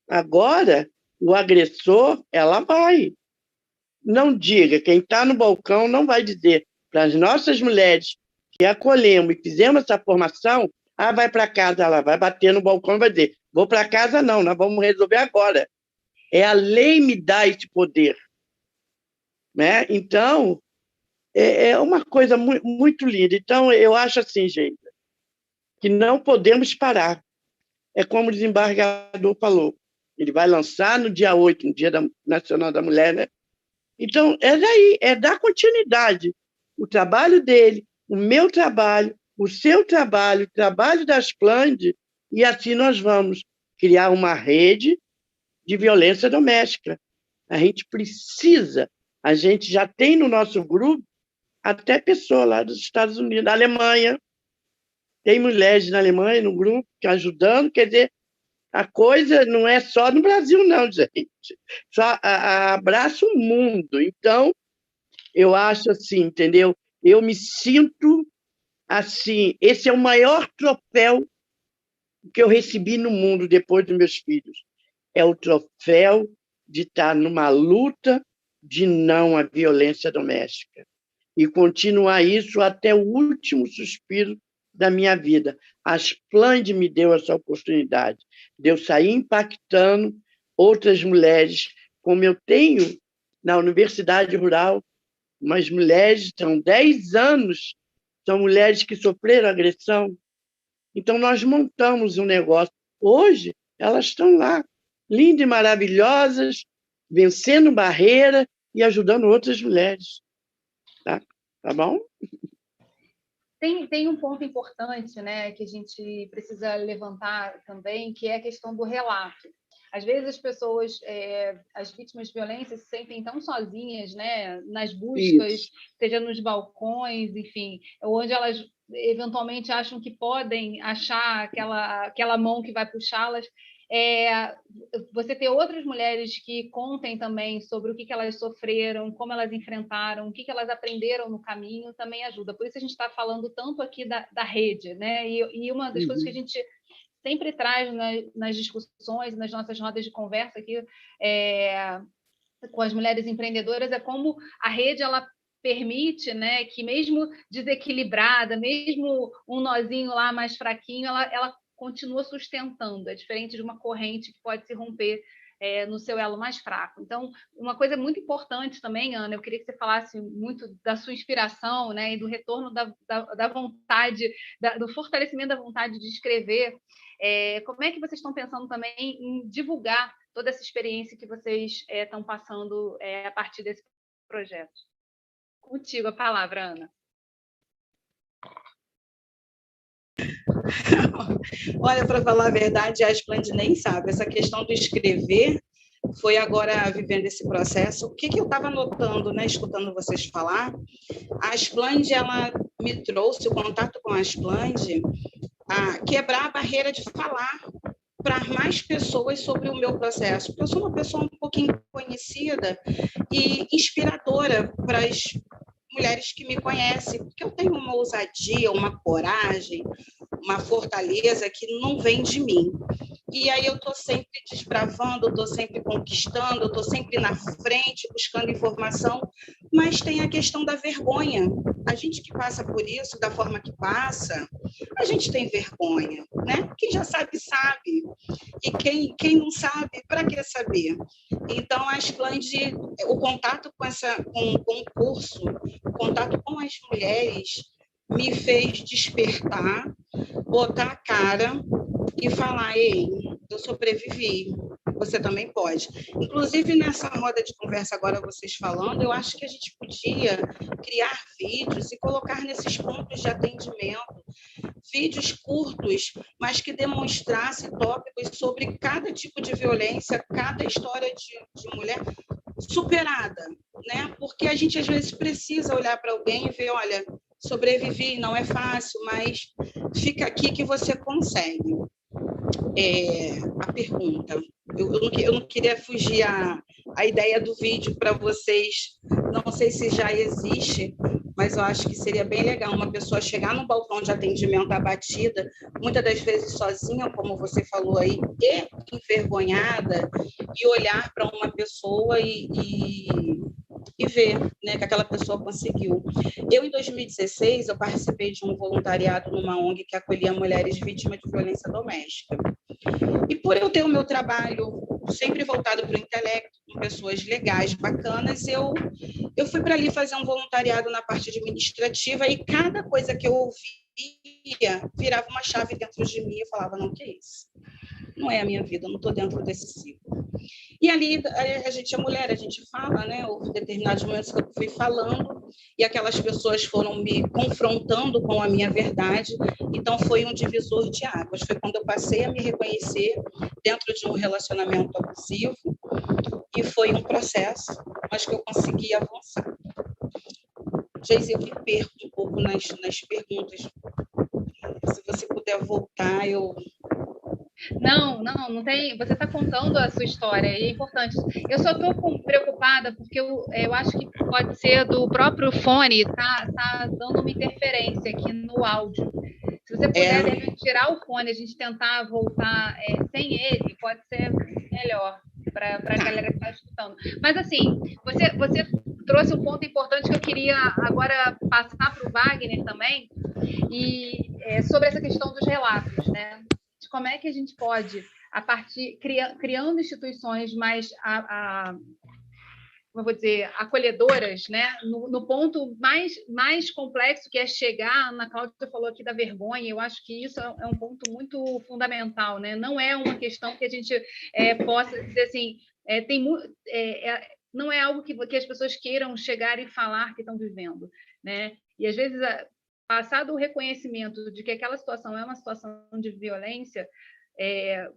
Agora, o agressor, ela vai. Não diga, quem está no balcão não vai dizer para as nossas mulheres que acolhemos e fizemos essa formação, vai para casa, ela vai bater no balcão e vai dizer, vou para casa não, nós vamos resolver agora. A lei me dá esse poder. Né? Então, é uma coisa muito, muito linda. Então, eu acho assim, gente, que não podemos parar. É como o desembargador falou, ele vai lançar no dia 8, no Dia Nacional da Mulher, né? Então, daí, dar continuidade. O trabalho dele, o meu trabalho, o seu trabalho, o trabalho das Plande, e assim nós vamos criar uma rede de violência doméstica. A gente precisa, a gente já tem no nosso grupo até pessoa lá dos Estados Unidos, da Alemanha, tem mulheres na Alemanha no grupo ajudando, quer dizer, a coisa não é só no Brasil, não, gente. Só abraça o mundo. Então, eu acho assim, entendeu? Eu me sinto assim, esse é o maior troféu que eu recebi no mundo depois dos meus filhos. É o troféu de estar numa luta de não à violência doméstica e continuar isso até o último suspiro da minha vida. A Splend me deu essa oportunidade de eu sair impactando outras mulheres, como eu tenho na Universidade Rural, umas mulheres, são 10 anos, são mulheres que sofreram agressão. Então, nós montamos um negócio. Hoje, elas estão lá, lindas e maravilhosas, vencendo barreira e ajudando outras mulheres. Tá bom? Tem um ponto importante, né, que a gente precisa levantar também, que é a questão do relato. Às vezes as pessoas, as vítimas de violência se sentem tão sozinhas, né, nas buscas, Isso. seja nos balcões, enfim, onde elas eventualmente acham que podem achar aquela mão que vai puxá-las. Você ter outras mulheres que contem também sobre o que elas sofreram, como elas enfrentaram, o que elas aprenderam no caminho, também ajuda. Por isso a gente está falando tanto aqui da rede, né? E uma das coisas que a gente sempre traz nas discussões, nas nossas rodas de conversa aqui com as mulheres empreendedoras, é como a rede ela permite, né, que mesmo desequilibrada, mesmo um nozinho lá mais fraquinho, ela continua sustentando. É diferente de uma corrente que pode se romper no seu elo mais fraco. Então, uma coisa muito importante também, Ana, eu queria que você falasse muito da sua inspiração, né, e do retorno da vontade, do fortalecimento da vontade de escrever. Como é que vocês estão pensando também em divulgar toda essa experiência que vocês estão passando a partir desse projeto? Contigo a palavra, Ana. Olha, para falar a verdade, a Splend nem sabe. Essa questão do escrever foi agora vivendo esse processo. O que eu estava notando, né, escutando vocês falar, a Splend, ela me trouxe o contato com a Splend a quebrar a barreira de falar para mais pessoas sobre o meu processo, porque eu sou uma pessoa um pouquinho conhecida e inspiradora para as mulheres que me conhecem, porque eu tenho uma ousadia, uma coragem, uma fortaleza que não vem de mim. E aí eu estou sempre desbravando, estou sempre conquistando, estou sempre na frente, buscando informação, mas tem a questão da vergonha. A gente que passa por isso, da forma que passa, a gente tem vergonha, né? Quem já sabe, sabe. E quem não sabe, para que saber? Então, a Splend, o contato com o curso, o contato com as mulheres, me fez despertar, botar a cara e falar: ei, eu sobrevivi, você também pode. Inclusive, nessa roda de conversa agora, vocês falando, eu acho que a gente podia criar vídeos e colocar nesses pontos de atendimento, vídeos curtos, mas que demonstrassem tópicos sobre cada tipo de violência, cada história de mulher superada, né? Porque a gente, às vezes, precisa olhar para alguém e ver: olha, sobrevivi, não é fácil, mas fica aqui que você consegue. A pergunta. Eu não queria fugir a ideia do vídeo para vocês. Não sei se já existe, mas eu acho que seria bem legal uma pessoa chegar no balcão de atendimento abatida, muitas das vezes sozinha, como você falou aí, e envergonhada, e olhar para uma pessoa e ver, né, que aquela pessoa conseguiu. Eu, em 2016, eu participei de um voluntariado numa ONG que acolhia mulheres vítimas de violência doméstica. E por eu ter o meu trabalho sempre voltado para o intelecto, com pessoas legais, bacanas, eu fui para ali fazer um voluntariado na parte administrativa e cada coisa que eu ouvia virava uma chave dentro de mim e eu falava: não, que é isso? Não é a minha vida, eu não estou dentro desse ciclo. E ali a gente é mulher, a gente fala, né? Houve determinados momentos que eu fui falando e aquelas pessoas foram me confrontando com a minha verdade. Então foi um divisor de águas. Foi quando eu passei a me reconhecer dentro de um relacionamento abusivo e foi um processo, mas que eu consegui avançar. Geise, eu me perco um pouco nas perguntas. Se você puder voltar, eu... Não tem. Você está contando a sua história e é importante. Eu só estou preocupada porque eu acho que pode ser do próprio fone, tá dando uma interferência aqui no áudio. Se você puder de repente, tirar o fone, a gente tentar voltar sem ele, pode ser melhor. para a galera que está escutando. Mas, assim, você trouxe um ponto importante que eu queria agora passar para o Wagner também, e sobre essa questão dos relatos, né? De como é que a gente pode, a partir criando instituições mais como eu vou dizer, acolhedoras, né? No ponto mais complexo, que é chegar, a Ana Cláudia falou aqui da vergonha, eu acho que isso é um ponto muito fundamental, né? Não é uma questão que a gente possa dizer assim, não é algo que as pessoas queiram chegar e falar que estão vivendo, né? E às vezes, passado o reconhecimento de que aquela situação é uma situação de violência,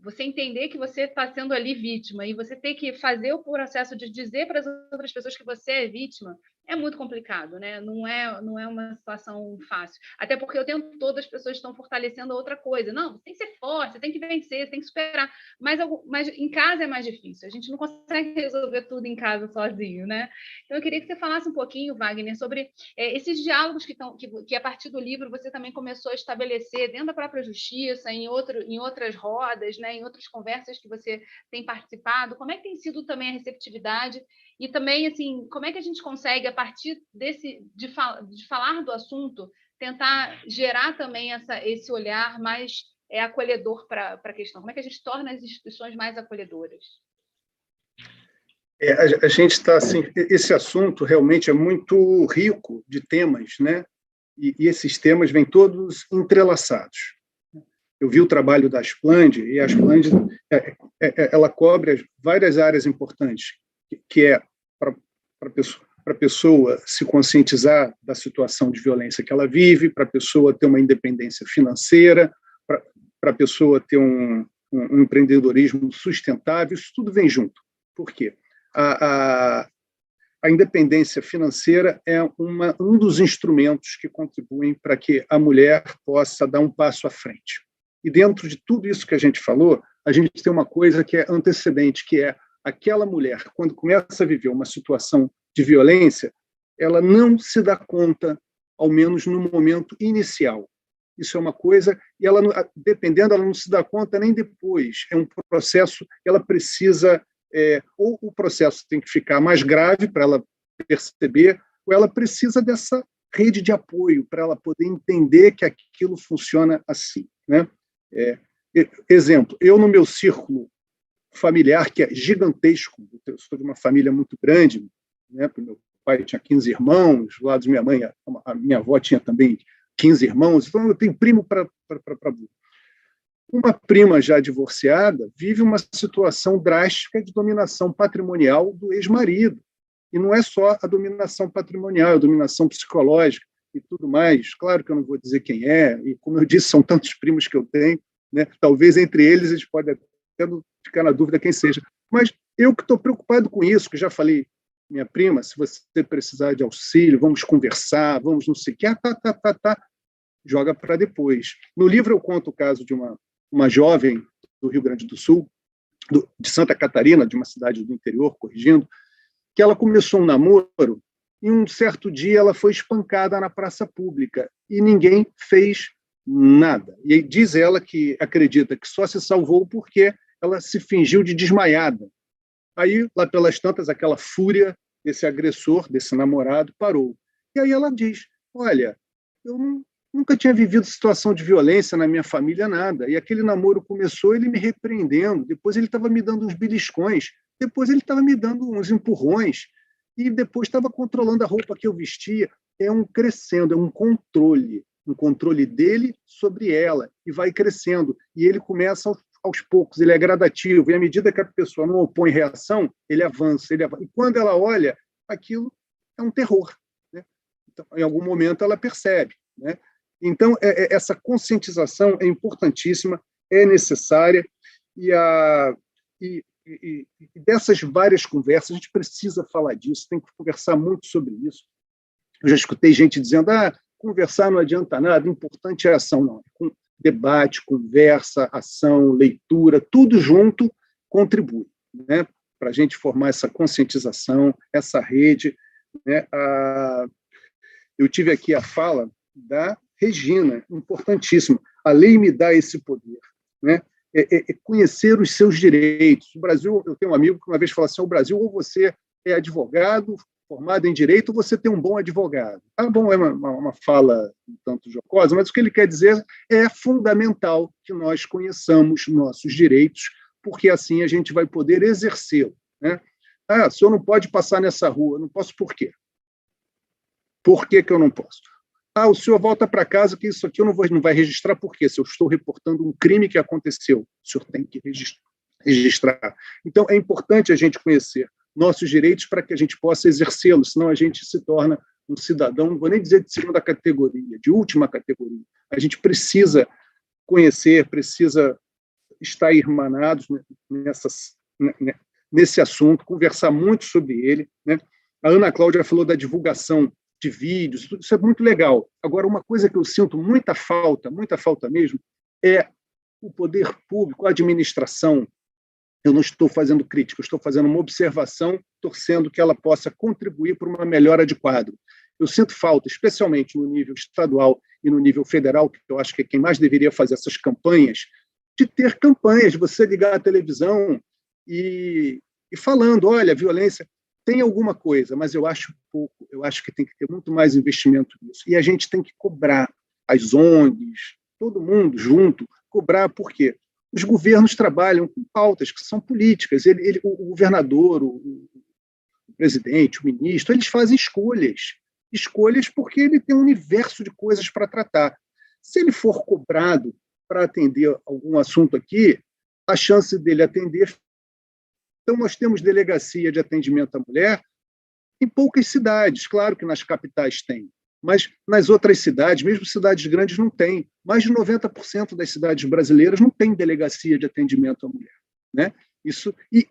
você entender que você está sendo ali vítima e você ter que fazer o processo de dizer para as outras pessoas que você é vítima é muito complicado, né? Não é uma situação fácil. Até porque o tempo todo as pessoas estão fortalecendo outra coisa. Não, você tem que ser forte, você tem que vencer, você tem que superar. Mas em casa é mais difícil. A gente não consegue resolver tudo em casa sozinho, né? Então eu queria que você falasse um pouquinho, Wagner, sobre esses diálogos que a partir do livro você também começou a estabelecer dentro da própria justiça, em outras rodas, né, em outras conversas que você tem participado. Como é que tem sido também a receptividade? E também, assim, como é que a gente consegue, a partir de falar do assunto, tentar gerar também esse olhar mais acolhedor para a questão? Como é que a gente torna as instituições mais acolhedoras? A gente está assim, esse assunto realmente é muito rico de temas, né? E esses temas vêm todos entrelaçados. Eu vi o trabalho da Asplande, e a Asplande ela cobre várias áreas importantes, que é para a pessoa se conscientizar da situação de violência que ela vive, para a pessoa ter uma independência financeira, para a pessoa ter um empreendedorismo sustentável. Isso tudo vem junto. Por quê? A independência financeira é um dos instrumentos que contribuem para que a mulher possa dar um passo à frente. E dentro de tudo isso que a gente falou, a gente tem uma coisa que é antecedente, que é aquela mulher, quando começa a viver uma situação de violência, ela não se dá conta, ao menos no momento inicial. Isso é uma coisa, e ela, dependendo, ela não se dá conta nem depois. É um processo, ela precisa, ou o processo tem que ficar mais grave para ela perceber, ou ela precisa dessa rede de apoio para ela poder entender que aquilo funciona assim, né? Exemplo, eu no meu círculo familiar, que é gigantesco, eu sou de uma família muito grande, né? Meu pai tinha 15 irmãos, do lado de minha mãe, a minha avó tinha também 15 irmãos, então eu tenho primo para uma prima já divorciada vive uma situação drástica de dominação patrimonial do ex-marido. E não é só a dominação patrimonial, é a dominação psicológica e tudo mais. Claro que eu não vou dizer quem é, e como eu disse, são tantos primos que eu tenho, né? Talvez entre eles a gente pode até ficar na dúvida quem seja. Mas eu que estou preocupado com isso, que já falei, minha prima, se você precisar de auxílio, vamos conversar, vamos não sei o que, joga para depois. No livro eu conto o caso de uma jovem do Rio Grande do Sul, de Santa Catarina, de uma cidade do interior, corrigindo, que ela começou um namoro e um certo dia ela foi espancada na praça pública e ninguém fez nada. E diz ela que acredita que só se salvou porque ela se fingiu de desmaiada. Aí, lá pelas tantas, aquela fúria desse agressor, desse namorado, parou. E aí ela diz, olha, eu nunca tinha vivido situação de violência na minha família, nada. E aquele namoro começou ele me repreendendo, depois ele estava me dando uns beliscões, depois ele estava me dando uns empurrões, e depois estava controlando a roupa que eu vestia. É um crescendo, é um controle dele sobre ela, e vai crescendo. E ele começa aos poucos, ele é gradativo, e à medida que a pessoa não opõe reação, ele avança. E quando ela olha, aquilo é um terror, né? Então, em algum momento ela percebe, né? Então, essa conscientização é importantíssima, é necessária, e dessas várias conversas, a gente precisa falar disso, tem que conversar muito sobre isso. Eu já escutei gente dizendo, conversar não adianta nada, o importante é a ação. Não, debate, conversa, ação, leitura, tudo junto contribui, né, para a gente formar essa conscientização, essa rede, né? Eu tive aqui a fala da Regina, importantíssima. A lei me dá esse poder, né? conhecer os seus direitos. O Brasil, eu tenho um amigo que uma vez falou assim, o Brasil, ou você é advogado, formado em direito, ou você tem um bom advogado. Tá bom, é uma fala um tanto jocosa, mas o que ele quer dizer é fundamental que nós conheçamos nossos direitos, porque assim a gente vai poder exercê-lo, né? O senhor não pode passar nessa rua. Não posso por quê? Por que eu não posso? O senhor volta para casa que isso aqui eu não vai registrar, por quê? Se eu estou reportando um crime que aconteceu, o senhor tem que registrar. Então, é importante a gente conhecer nossos direitos para que a gente possa exercê-los, senão a gente se torna um cidadão, não vou nem dizer de segunda categoria, de última categoria. A gente precisa conhecer, precisa estar irmanados nesse assunto, conversar muito sobre ele, né? A Ana Cláudia falou da divulgação de vídeos, isso é muito legal. Agora, uma coisa que eu sinto muita falta mesmo, é o poder público, a administração. Eu não estou fazendo crítica, eu estou fazendo uma observação, torcendo que ela possa contribuir para uma melhora de quadro. Eu sinto falta, especialmente no nível estadual e no nível federal, que eu acho que é quem mais deveria fazer essas campanhas, de ter campanhas, de você ligar a televisão e falando, olha, a violência tem alguma coisa, mas eu acho pouco, eu acho que tem que ter muito mais investimento nisso. E a gente tem que cobrar, as ONGs, todo mundo junto, cobrar, por quê? Os governos trabalham com pautas que são políticas. O governador, o presidente, o ministro, eles fazem escolhas porque ele tem um universo de coisas para tratar. Se ele for cobrado para atender algum assunto aqui, a chance dele atender... Então, nós temos delegacia de atendimento à mulher em poucas cidades, claro que nas capitais tem, mas nas outras cidades, mesmo cidades grandes, não tem. Mais de 90% das cidades brasileiras não tem delegacia de atendimento à mulher, né?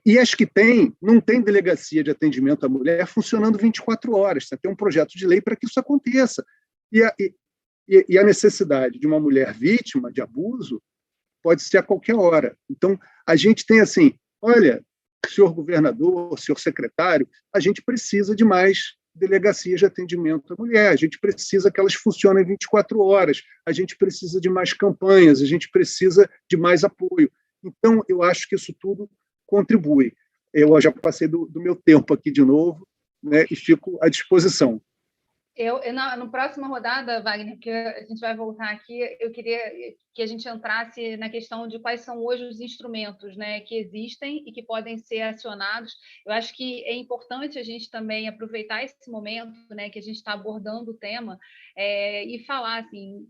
E as que tem, não tem delegacia de atendimento à mulher funcionando 24 horas. Tem um projeto de lei para que isso aconteça. E a necessidade de uma mulher vítima de abuso pode ser a qualquer hora. Então, a gente tem assim, olha, senhor governador, senhor secretário, a gente precisa de mais delegacias de atendimento à mulher, a gente precisa que elas funcionem 24 horas, a gente precisa de mais campanhas, a gente precisa de mais apoio. Então, eu acho que isso tudo contribui. Eu já passei do meu tempo aqui de novo, né, e fico à disposição. Na próxima rodada, Wagner, que a gente vai voltar aqui, eu queria que a gente entrasse na questão de quais são hoje os instrumentos, né, que existem e que podem ser acionados. Eu acho que é importante a gente também aproveitar esse momento, né, que a gente está abordando o tema, e falar assim,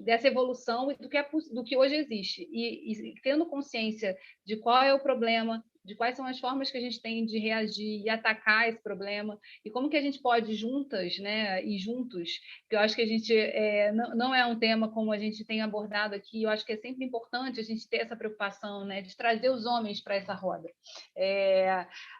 dessa evolução e do que hoje existe. E tendo consciência de qual é o problema, de quais são as formas que a gente tem de reagir e atacar esse problema, e como que a gente pode juntas, né, e juntos, porque eu acho que a gente não é um tema como a gente tem abordado aqui, eu acho que é sempre importante a gente ter essa preocupação, né, de trazer os homens para essa roda.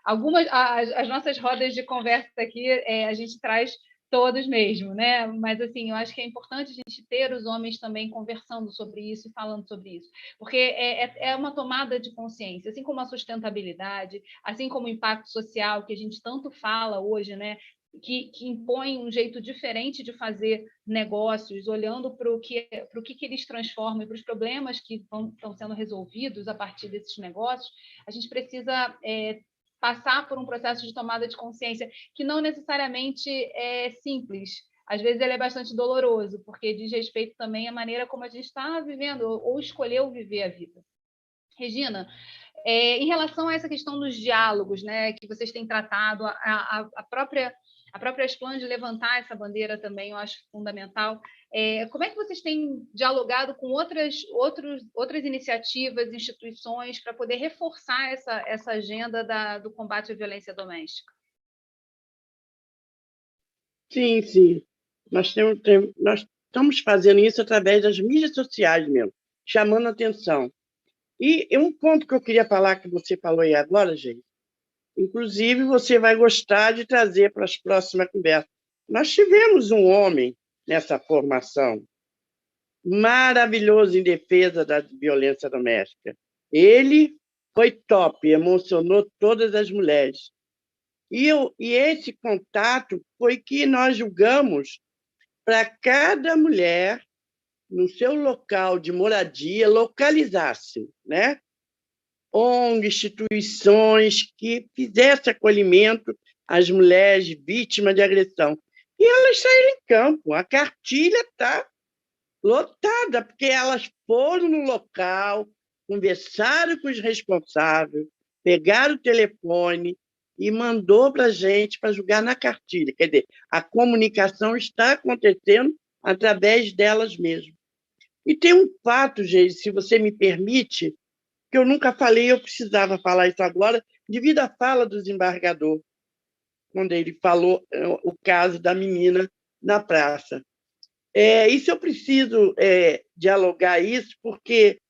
As nossas rodas de conversa aqui, a gente traz todos mesmo, né? Mas assim, eu acho que é importante a gente ter os homens também conversando sobre isso e falando sobre isso, porque é uma tomada de consciência, assim como a sustentabilidade, assim como o impacto social que a gente tanto fala hoje, né? Que impõe um jeito diferente de fazer negócios, olhando para o que eles transformam e para os problemas que estão sendo resolvidos a partir desses negócios. A gente precisa passar por um processo de tomada de consciência que não necessariamente é simples. Às vezes ele é bastante doloroso, porque diz respeito também à maneira como a gente está vivendo ou escolheu viver a vida. Regina, em relação a essa questão dos diálogos, né, que vocês têm tratado, a própria Asplan de levantar essa bandeira também, eu acho fundamental. Como é que vocês têm dialogado com outras iniciativas, instituições, para poder reforçar essa agenda do combate à violência doméstica? Sim. Nós estamos fazendo isso através das mídias sociais mesmo, chamando a atenção. E um ponto que eu queria falar, que você falou aí agora, gente, inclusive você vai gostar de trazer para as próximas conversas. Nós tivemos um homem nessa formação, maravilhoso em defesa da violência doméstica. Ele foi top, emocionou todas as mulheres. E esse contato foi que nós julgamos para cada mulher no seu local de moradia, localizasse, né? ONG, instituições que fizessem acolhimento às mulheres vítimas de agressão. E elas saíram em campo. A cartilha está lotada, porque elas foram no local, conversaram com os responsáveis, pegaram o telefone e mandou para a gente para jogar na cartilha. Quer dizer, a comunicação está acontecendo através delas mesmas. E tem um fato, gente, se você me permite, que eu nunca falei, eu precisava falar isso agora, devido à fala do desembargador, quando ele falou o caso da menina na praça. Isso eu preciso dialogar isso, porque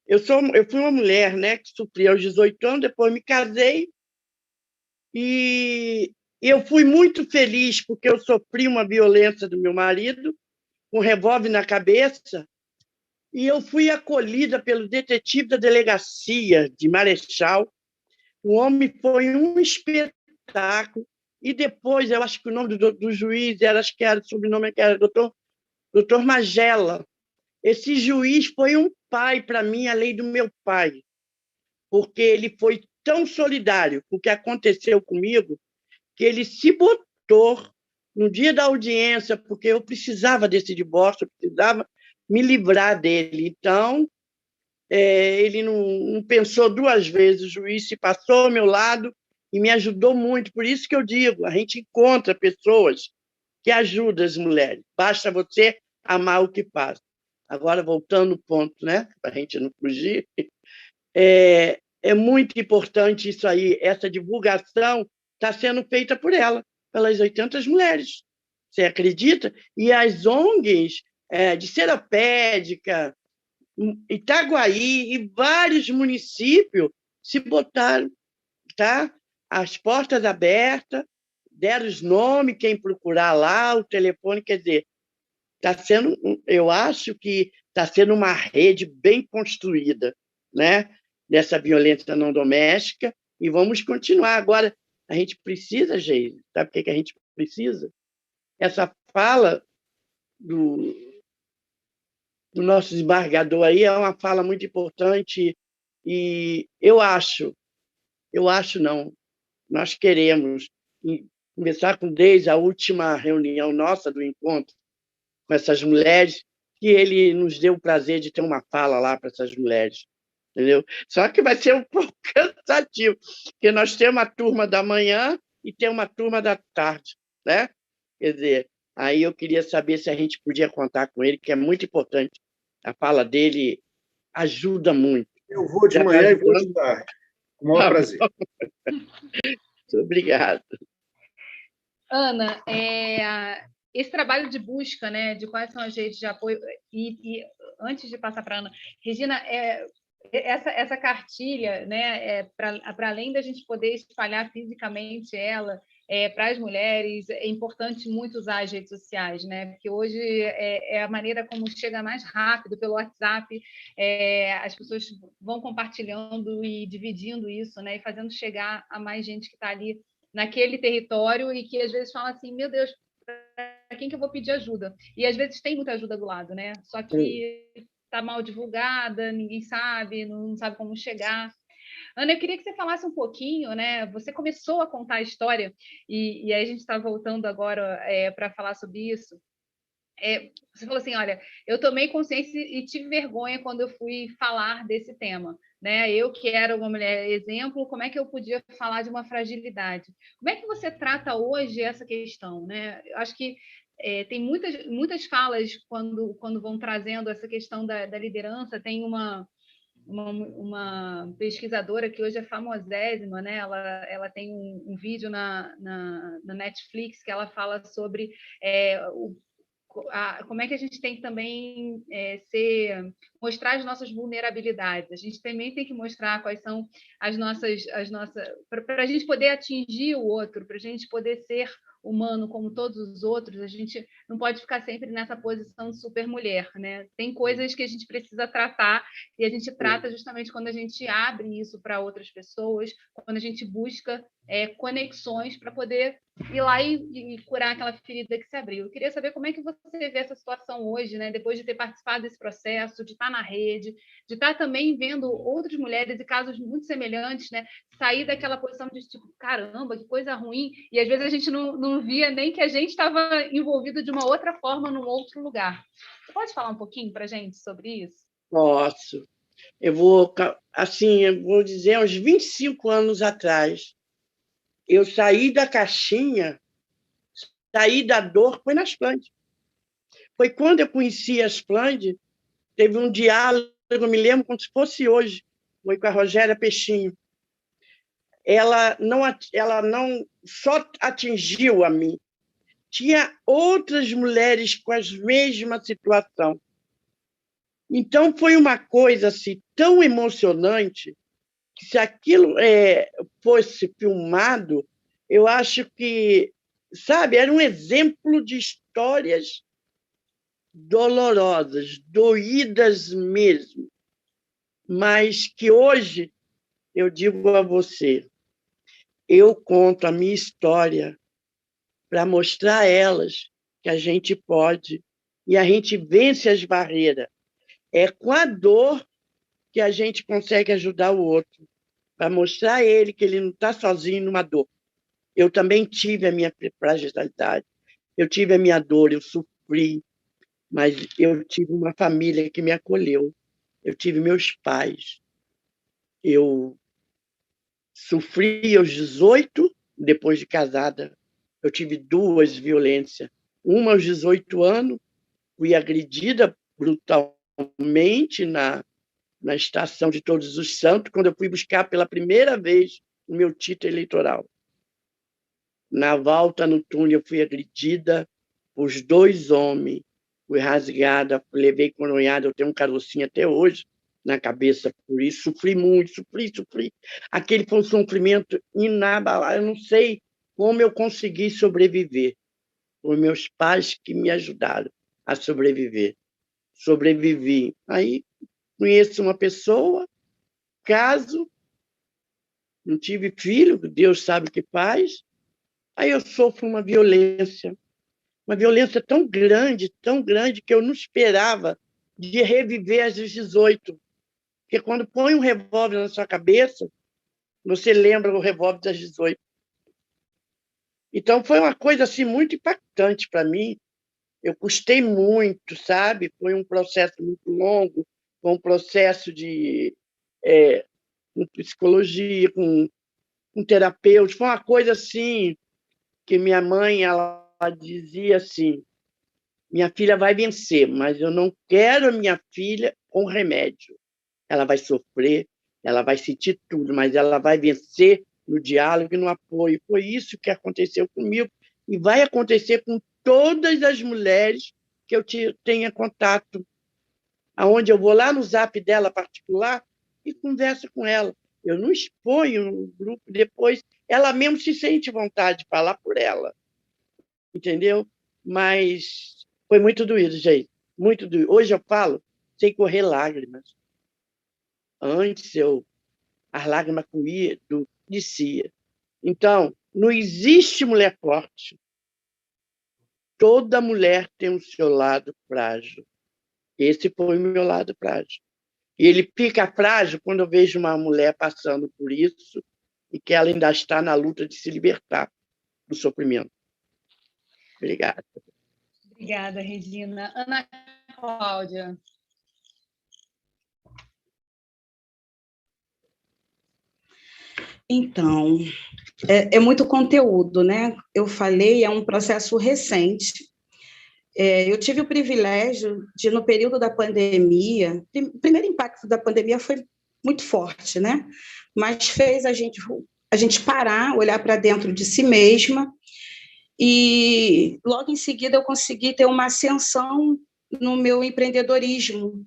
eu fui uma mulher, né, que sofri aos 18 anos, depois me casei, e eu fui muito feliz porque eu sofri uma violência do meu marido, com um revólver na cabeça, e eu fui acolhida pelo detetive da delegacia de Marechal. O homem foi um espetáculo, e depois, eu acho que o nome do juiz acho que era, o sobrenome que era doutor Magela. Esse juiz foi um pai para mim, além do meu pai, porque ele foi tão solidário com o que aconteceu comigo, que ele se botou no dia da audiência, porque eu precisava desse divórcio, eu precisava me livrar dele. Então, ele não pensou duas vezes, o juiz se passou ao meu lado e me ajudou muito. Por isso que eu digo, a gente encontra pessoas que ajudam as mulheres. Basta você amar o que faz. Agora, voltando ao ponto, né, para a gente não fugir, é muito importante isso aí, essa divulgação está sendo feita por ela, pelas 800 mulheres. Você acredita? E as ONGs de Seropédica, Itaguaí e vários municípios se botaram, tá? As portas abertas, deram os nomes, quem procurar lá, o telefone, quer dizer, eu acho que está sendo uma rede bem construída, né? Dessa violência não doméstica, e vamos continuar. Agora, a gente precisa, Geise, sabe o que a gente precisa? Essa fala do nosso desembargador aí é uma fala muito importante, e eu acho não, nós queremos começar desde a última reunião nossa do encontro com essas mulheres, que ele nos deu o prazer de ter uma fala lá para essas mulheres, entendeu? Só que vai ser um pouco cansativo, porque nós temos a turma da manhã e tem uma turma da tarde, né? Quer dizer, aí eu queria saber se a gente podia contar com ele, que é muito importante. A fala dele ajuda muito. Eu vou de manhã e vou de tarde. Com o maior prazer. Muito obrigado. Ana, esse trabalho de busca, né, de quais são as redes de apoio, e antes de passar para a Ana, Regina, essa cartilha, né, para além da gente poder espalhar fisicamente ela para as mulheres, é importante muito usar as redes sociais, né, porque hoje é a maneira como chega mais rápido pelo WhatsApp, as pessoas vão compartilhando e dividindo isso, né, e fazendo chegar a mais gente que está ali naquele território, e que às vezes fala assim, meu Deus, para quem que eu vou pedir ajuda? E às vezes tem muita ajuda do lado, né? Só que está mal divulgada, ninguém sabe, não sabe como chegar. Ana, eu queria que você falasse um pouquinho, né? Você começou a contar a história, e aí a gente está voltando agora para falar sobre isso. Você falou assim, olha, eu tomei consciência e tive vergonha quando eu fui falar desse tema, né? Eu que era uma mulher exemplo, como é que eu podia falar de uma fragilidade? Como é que você trata hoje essa questão, né? Eu acho que tem muitas falas quando vão trazendo essa questão da liderança. Tem uma pesquisadora que hoje é famosésima, né? Ela tem um vídeo na Netflix que ela fala sobre como é que a gente tem que também mostrar as nossas vulnerabilidades. A gente também tem que mostrar quais são as nossas para a gente poder atingir o outro, para a gente poder ser humano como todos os outros. A gente não pode ficar sempre nessa posição de super mulher, né? Tem coisas que a gente precisa tratar, e a gente trata justamente quando a gente abre isso para outras pessoas, quando a gente busca conexões para poder ir lá e curar aquela ferida que se abriu. Eu queria saber como é que você vê essa situação hoje, né? Depois de ter participado desse processo, de estar na rede, de estar também vendo outras mulheres e casos muito semelhantes, né? Sair daquela posição de tipo, caramba, que coisa ruim, e às vezes a gente não via nem que a gente estava envolvido de uma outra forma num outro lugar. Você pode falar um pouquinho para a gente sobre isso? Posso. Eu vou dizer, uns 25 anos atrás, eu saí da caixinha, saí da dor, foi na Splend. Foi quando eu conheci a Splend, teve um diálogo, eu me lembro como se fosse hoje, foi com a Rogéria Peixinho. Ela não só atingiu a mim, tinha outras mulheres com a mesma situação. Então, foi uma coisa assim, tão emocionante, que se aquilo fosse filmado, eu acho que, sabe, era um exemplo de histórias dolorosas, doídas mesmo, mas que hoje, eu digo a você, eu conto a minha história para mostrar a elas que a gente pode, e a gente vence as barreiras. É com a dor que a gente consegue ajudar o outro, para mostrar a ele que ele não está sozinho numa dor. Eu também tive a minha fragilidade, eu tive a minha dor, eu sofri, mas eu tive uma família que me acolheu, eu tive meus pais. Eu sofri aos 18, depois de casada. Eu tive 2 violências. Uma aos 18 anos, fui agredida brutalmente na Estação de Todos os Santos, quando eu fui buscar pela primeira vez o meu título eleitoral. Na volta no túnel, eu fui agredida por 2 homens, fui rasgada, levei coronhada, eu tenho um carocinho até hoje na cabeça por isso, sofri muito, sofri. Aquele foi um sofrimento inabalável, eu não sei como eu consegui sobreviver. Foram meus pais que me ajudaram a sobreviver. Sobrevivi. Aí conheço uma pessoa, caso, não tive filho, Deus sabe o que faz, aí eu sofro uma violência tão grande, que eu não esperava de reviver aos 18. Porque quando põe um revólver na sua cabeça, você lembra o revólver das 18. Então, foi uma coisa assim, muito impactante para mim. Eu custei muito, sabe? Foi um processo muito longo, foi um processo com psicologia, com terapeuta. Foi uma coisa assim, que minha mãe ela dizia assim, minha filha vai vencer, mas eu não quero a minha filha com remédio. Ela vai sofrer, ela vai sentir tudo, mas ela vai vencer no diálogo e no apoio. Foi isso que aconteceu comigo e vai acontecer com todas as mulheres que eu tenha contato, aonde eu vou lá no Zap dela particular e converso com ela. Eu não exponho no grupo, depois ela mesmo se sente vontade de falar por ela, entendeu? Mas foi muito doído, gente, muito doído. Hoje eu falo sem correr lágrimas. Antes as lágrimas corriam, descia. Então, não existe mulher forte. Toda mulher tem o seu lado frágil. Esse foi o meu lado frágil. E ele fica frágil quando eu vejo uma mulher passando por isso e que ela ainda está na luta de se libertar do sofrimento. Obrigada. Obrigada, Regina. Ana Cláudia. Então, é muito conteúdo, né? Eu falei, é um processo recente. Eu tive o privilégio de, no período da pandemia, o primeiro impacto da pandemia foi muito forte, né? Mas fez a gente parar, olhar para dentro de si mesma, e logo em seguida eu consegui ter uma ascensão no meu empreendedorismo.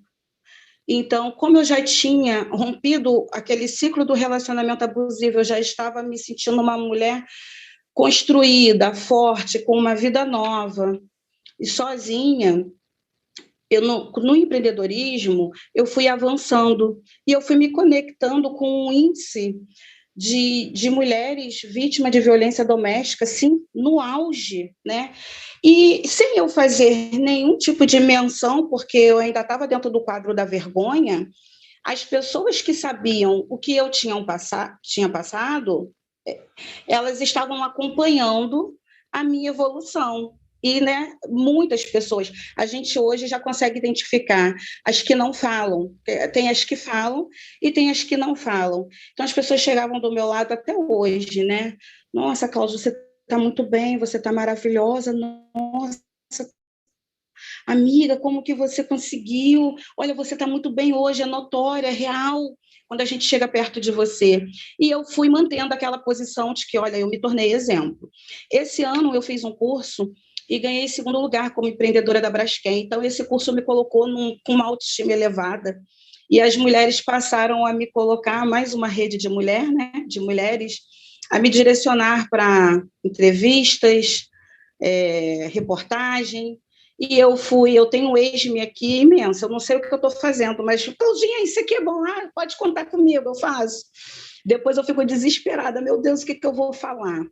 Então, como eu já tinha rompido aquele ciclo do relacionamento abusivo, eu já estava me sentindo uma mulher construída, forte, com uma vida nova. E sozinha, no empreendedorismo, eu fui avançando e eu fui me conectando com um índice de mulheres vítimas de violência doméstica, assim, no auge, né? E sem eu fazer nenhum tipo de menção, porque eu ainda estava dentro do quadro da vergonha, as pessoas que sabiam o que eu tinha passado, elas estavam acompanhando a minha evolução. E, né, muitas pessoas, a gente hoje já consegue identificar as que não falam, tem as que falam e tem as que não falam. Então, as pessoas chegavam do meu lado até hoje, né? Nossa, Cláudia, você está muito bem, você está maravilhosa, nossa, amiga, como que você conseguiu? Olha, você está muito bem hoje, é notório, é real, quando a gente chega perto de você. E eu fui mantendo aquela posição de que, olha, eu me tornei exemplo. Esse ano eu fiz um curso e ganhei segundo lugar como empreendedora da Braskem. Então, esse curso me colocou com uma autoestima elevada. E as mulheres passaram a me colocar, mais uma rede de mulher, né, de mulheres, a me direcionar para entrevistas, reportagem, e eu tenho um ex-me aqui imenso, eu não sei o que eu estou fazendo, mas, Claudinha, isso aqui é bom, pode contar comigo, eu faço. Depois eu fico desesperada, meu Deus, o que eu vou falar?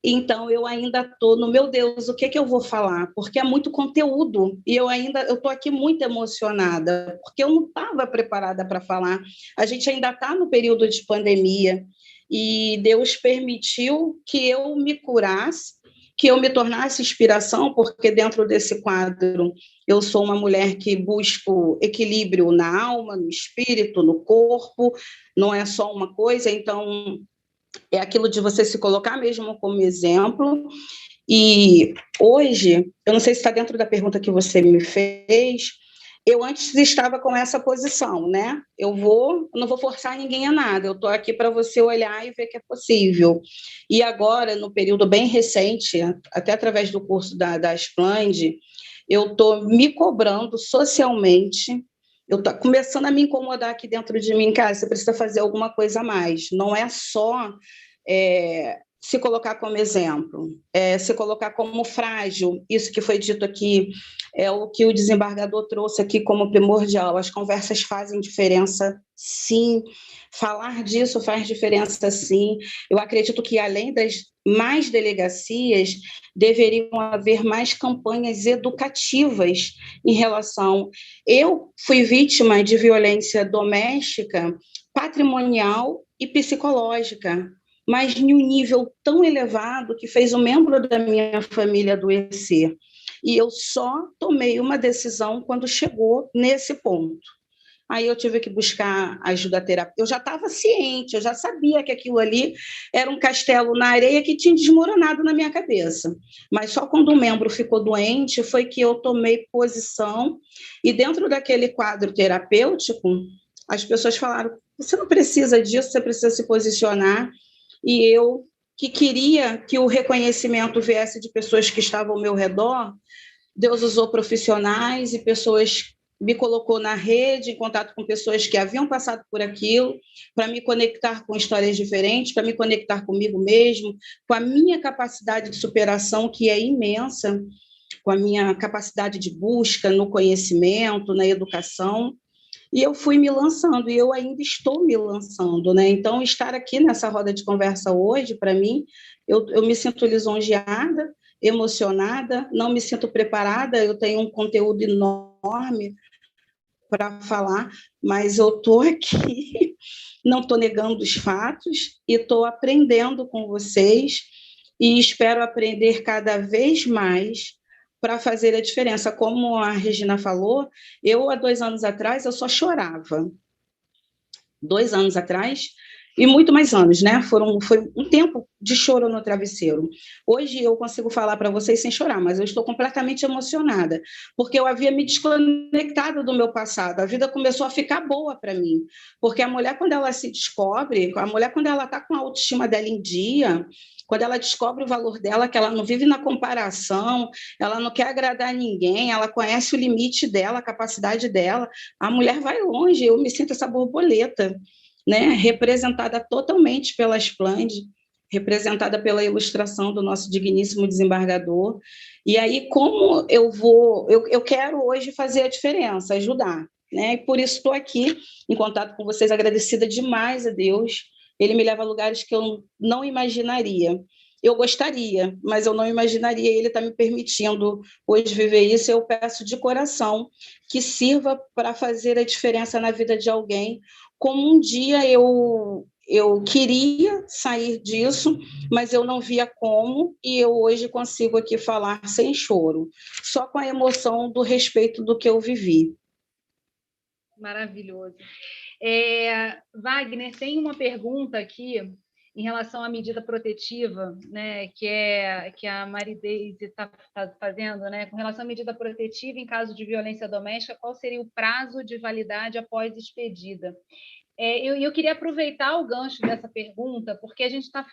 Então, eu ainda estou no, meu Deus, o que eu vou falar? Porque é muito conteúdo, e eu estou aqui muito emocionada, porque eu não estava preparada para falar. A gente ainda está no período de pandemia, e Deus permitiu que eu me curasse, que eu me tornasse inspiração, porque dentro desse quadro eu sou uma mulher que busco equilíbrio na alma, no espírito, no corpo, não é só uma coisa, então é aquilo de você se colocar mesmo como exemplo. E hoje, eu não sei se está dentro da pergunta que você me fez, eu antes estava com essa posição, né? Eu não vou forçar ninguém a nada, eu estou aqui para você olhar e ver que é possível. E agora, no período bem recente, até através do curso da Splend, eu estou me cobrando socialmente, eu estou começando a me incomodar aqui dentro de mim, cara, você precisa fazer alguma coisa a mais. Não é só se colocar como exemplo, se colocar como frágil, isso que foi dito aqui, é o que o desembargador trouxe aqui como primordial. As conversas fazem diferença, sim. Falar disso faz diferença, sim. Eu acredito que, além das mais delegacias, deveriam haver mais campanhas educativas em relação... Eu fui vítima de violência doméstica, patrimonial e psicológica, mas em um nível tão elevado que fez um membro da minha família adoecer. E eu só tomei uma decisão quando chegou nesse ponto. Aí eu tive que buscar ajuda terapêutica. Eu já estava ciente, eu já sabia que aquilo ali era um castelo na areia que tinha desmoronado na minha cabeça. Mas só quando o membro ficou doente foi que eu tomei posição. E dentro daquele quadro terapêutico, as pessoas falaram: você não precisa disso, você precisa se posicionar. E eu, que queria que o reconhecimento viesse de pessoas que estavam ao meu redor, Deus usou profissionais e pessoas, me colocou na rede, em contato com pessoas que haviam passado por aquilo, para me conectar com histórias diferentes, para me conectar comigo mesmo, com a minha capacidade de superação, que é imensa, com a minha capacidade de busca no conhecimento, na educação. E eu fui me lançando, e eu ainda estou me lançando, né? Então, estar aqui nessa roda de conversa hoje, para mim, eu me sinto lisonjeada, emocionada, não me sinto preparada, eu tenho um conteúdo enorme para falar, mas eu estou aqui, não estou negando os fatos, e estou aprendendo com vocês, e espero aprender cada vez mais para fazer a diferença. Como a Regina falou, eu, há 2 anos atrás, eu só chorava. 2 anos atrás, e muito mais anos, né? Foi um tempo de choro no travesseiro. Hoje eu consigo falar para vocês sem chorar, mas eu estou completamente emocionada, porque eu havia me desconectado do meu passado. A vida começou a ficar boa para mim, porque a mulher, quando ela se descobre, a mulher, quando ela está com a autoestima dela em dia, quando ela descobre o valor dela, que ela não vive na comparação, ela não quer agradar ninguém, ela conhece o limite dela, a capacidade dela, a mulher vai longe. Eu me sinto essa borboleta, né? Representada totalmente pela Splend, representada pela ilustração do nosso digníssimo desembargador. E aí, como eu quero hoje fazer a diferença, ajudar, né? E por isso estou aqui em contato com vocês, agradecida demais a Deus ele me leva a lugares que eu não imaginaria. Eu gostaria, mas eu não imaginaria. Ele está me permitindo hoje viver isso. Eu peço de coração que sirva para fazer a diferença na vida de alguém, como um dia eu queria sair disso, mas eu não via como, e eu hoje consigo aqui falar sem choro, só com a emoção do respeito do que eu vivi. Maravilhoso. Wagner, tem uma pergunta aqui em relação à medida protetiva, né, que a Marideise está fazendo, né, com relação à medida protetiva em caso de violência doméstica, qual seria o prazo de validade após expedida? Eu queria aproveitar o gancho dessa pergunta, porque a gente está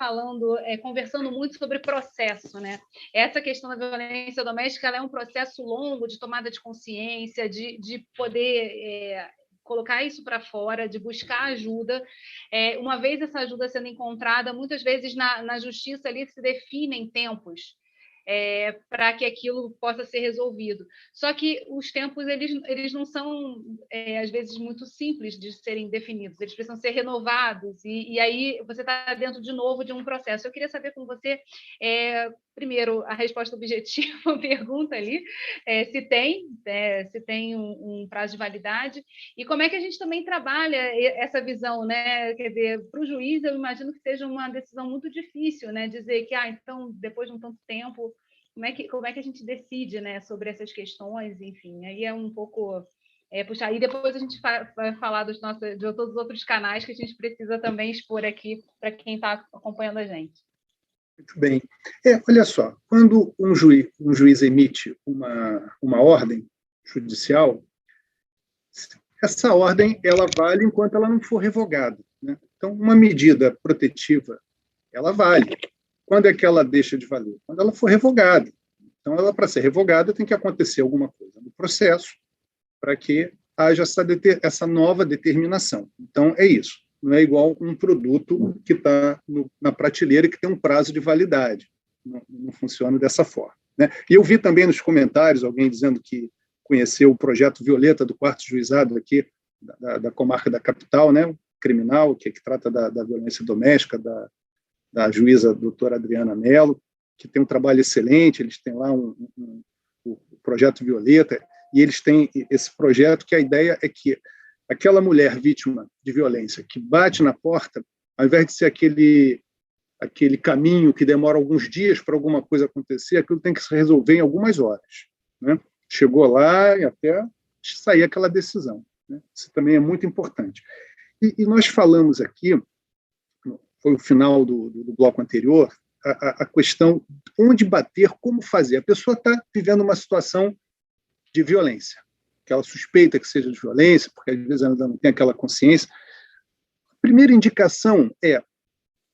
conversando muito sobre processo, né? Essa questão da violência doméstica, ela é um processo longo de tomada de consciência, de poder colocar isso para fora, de buscar ajuda. Uma vez essa ajuda sendo encontrada, muitas vezes na justiça ali se definem tempos para que aquilo possa ser resolvido. Só que os tempos eles não são, às vezes, muito simples de serem definidos, eles precisam ser renovados, e aí você está dentro, de novo, de um processo. Eu queria saber com você, primeiro, a resposta objetiva à pergunta ali, se tem um prazo de validade, e como é que a gente também trabalha essa visão, né? Quer dizer, para o juiz, eu imagino que seja uma decisão muito difícil, né? Dizer que, então, depois de um tanto tempo, como é que a gente decide, né, sobre essas questões, enfim, aí é um pouco puxar. E depois a gente vai falar de todos os outros canais que a gente precisa também expor aqui para quem está acompanhando a gente. Muito bem. Olha só, quando um juiz emite uma ordem judicial, essa ordem ela vale enquanto ela não for revogada, né? Então, uma medida protetiva, ela vale. Quando é que ela deixa de valer? Quando ela for revogada. Então, ela, para ser revogada, tem que acontecer alguma coisa no processo para que haja essa nova determinação. Então, é isso. Não é igual um produto que está na prateleira e que tem um prazo de validade. Não funciona dessa forma, né? E eu vi também nos comentários alguém dizendo que conheceu o projeto Violeta do 4º Juizado aqui da comarca da capital, né? Criminal, que trata da violência doméstica, da juíza doutora Adriana Mello, que tem um trabalho excelente. Eles têm lá o projeto Violeta, e eles têm esse projeto que a ideia é que aquela mulher vítima de violência que bate na porta, ao invés de ser aquele caminho que demora alguns dias para alguma coisa acontecer, aquilo tem que se resolver em algumas horas, né? Chegou lá e até sair aquela decisão, né? Isso também é muito importante. E nós falamos aqui, foi o final do bloco anterior, a questão de onde bater, como fazer. A pessoa está vivendo uma situação de violência, que ela suspeita que seja de violência, porque às vezes ela ainda não tem aquela consciência. A primeira indicação é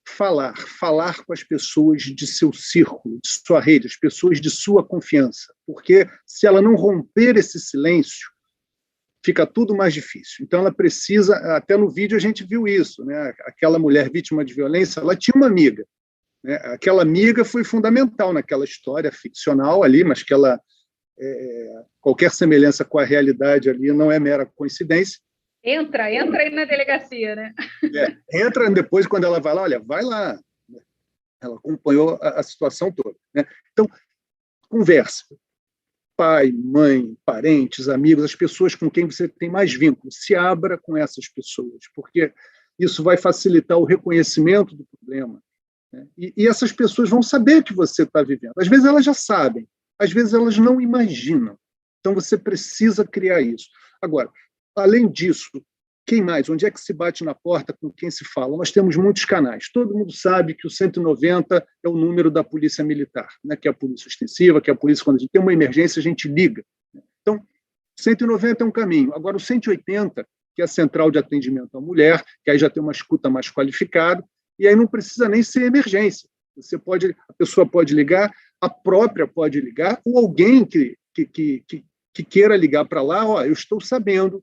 falar com as pessoas de seu círculo, de sua rede, as pessoas de sua confiança, porque se ela não romper esse silêncio, fica tudo mais difícil. Então, ela precisa, até no vídeo a gente viu isso, né? Aquela mulher vítima de violência, ela tinha uma amiga, né? Aquela amiga foi fundamental naquela história ficcional ali, mas que qualquer semelhança com a realidade ali não é mera coincidência. Entra aí na delegacia, né? Entra depois, quando ela vai lá, olha, vai lá. Ela acompanhou a situação toda, né? Então, conversa. Pai, mãe, parentes, amigos, as pessoas com quem você tem mais vínculo, se abra com essas pessoas, porque isso vai facilitar o reconhecimento do problema, né? E essas pessoas vão saber que você está vivendo. Às vezes elas já sabem, às vezes elas não imaginam. Então você precisa criar isso. Agora, além disso, quem mais? Onde é que se bate na porta, com quem se fala? Nós temos muitos canais. Todo mundo sabe que o 190 é o número da polícia militar, né? Que é a polícia ostensiva, que é a polícia, quando a gente tem uma emergência, a gente liga. Então, 190 é um caminho. Agora, o 180, que é a central de atendimento à mulher, que aí já tem uma escuta mais qualificada, e aí não precisa nem ser emergência. A pessoa pode ligar, a própria pode ligar, ou alguém que queira ligar para lá, eu estou sabendo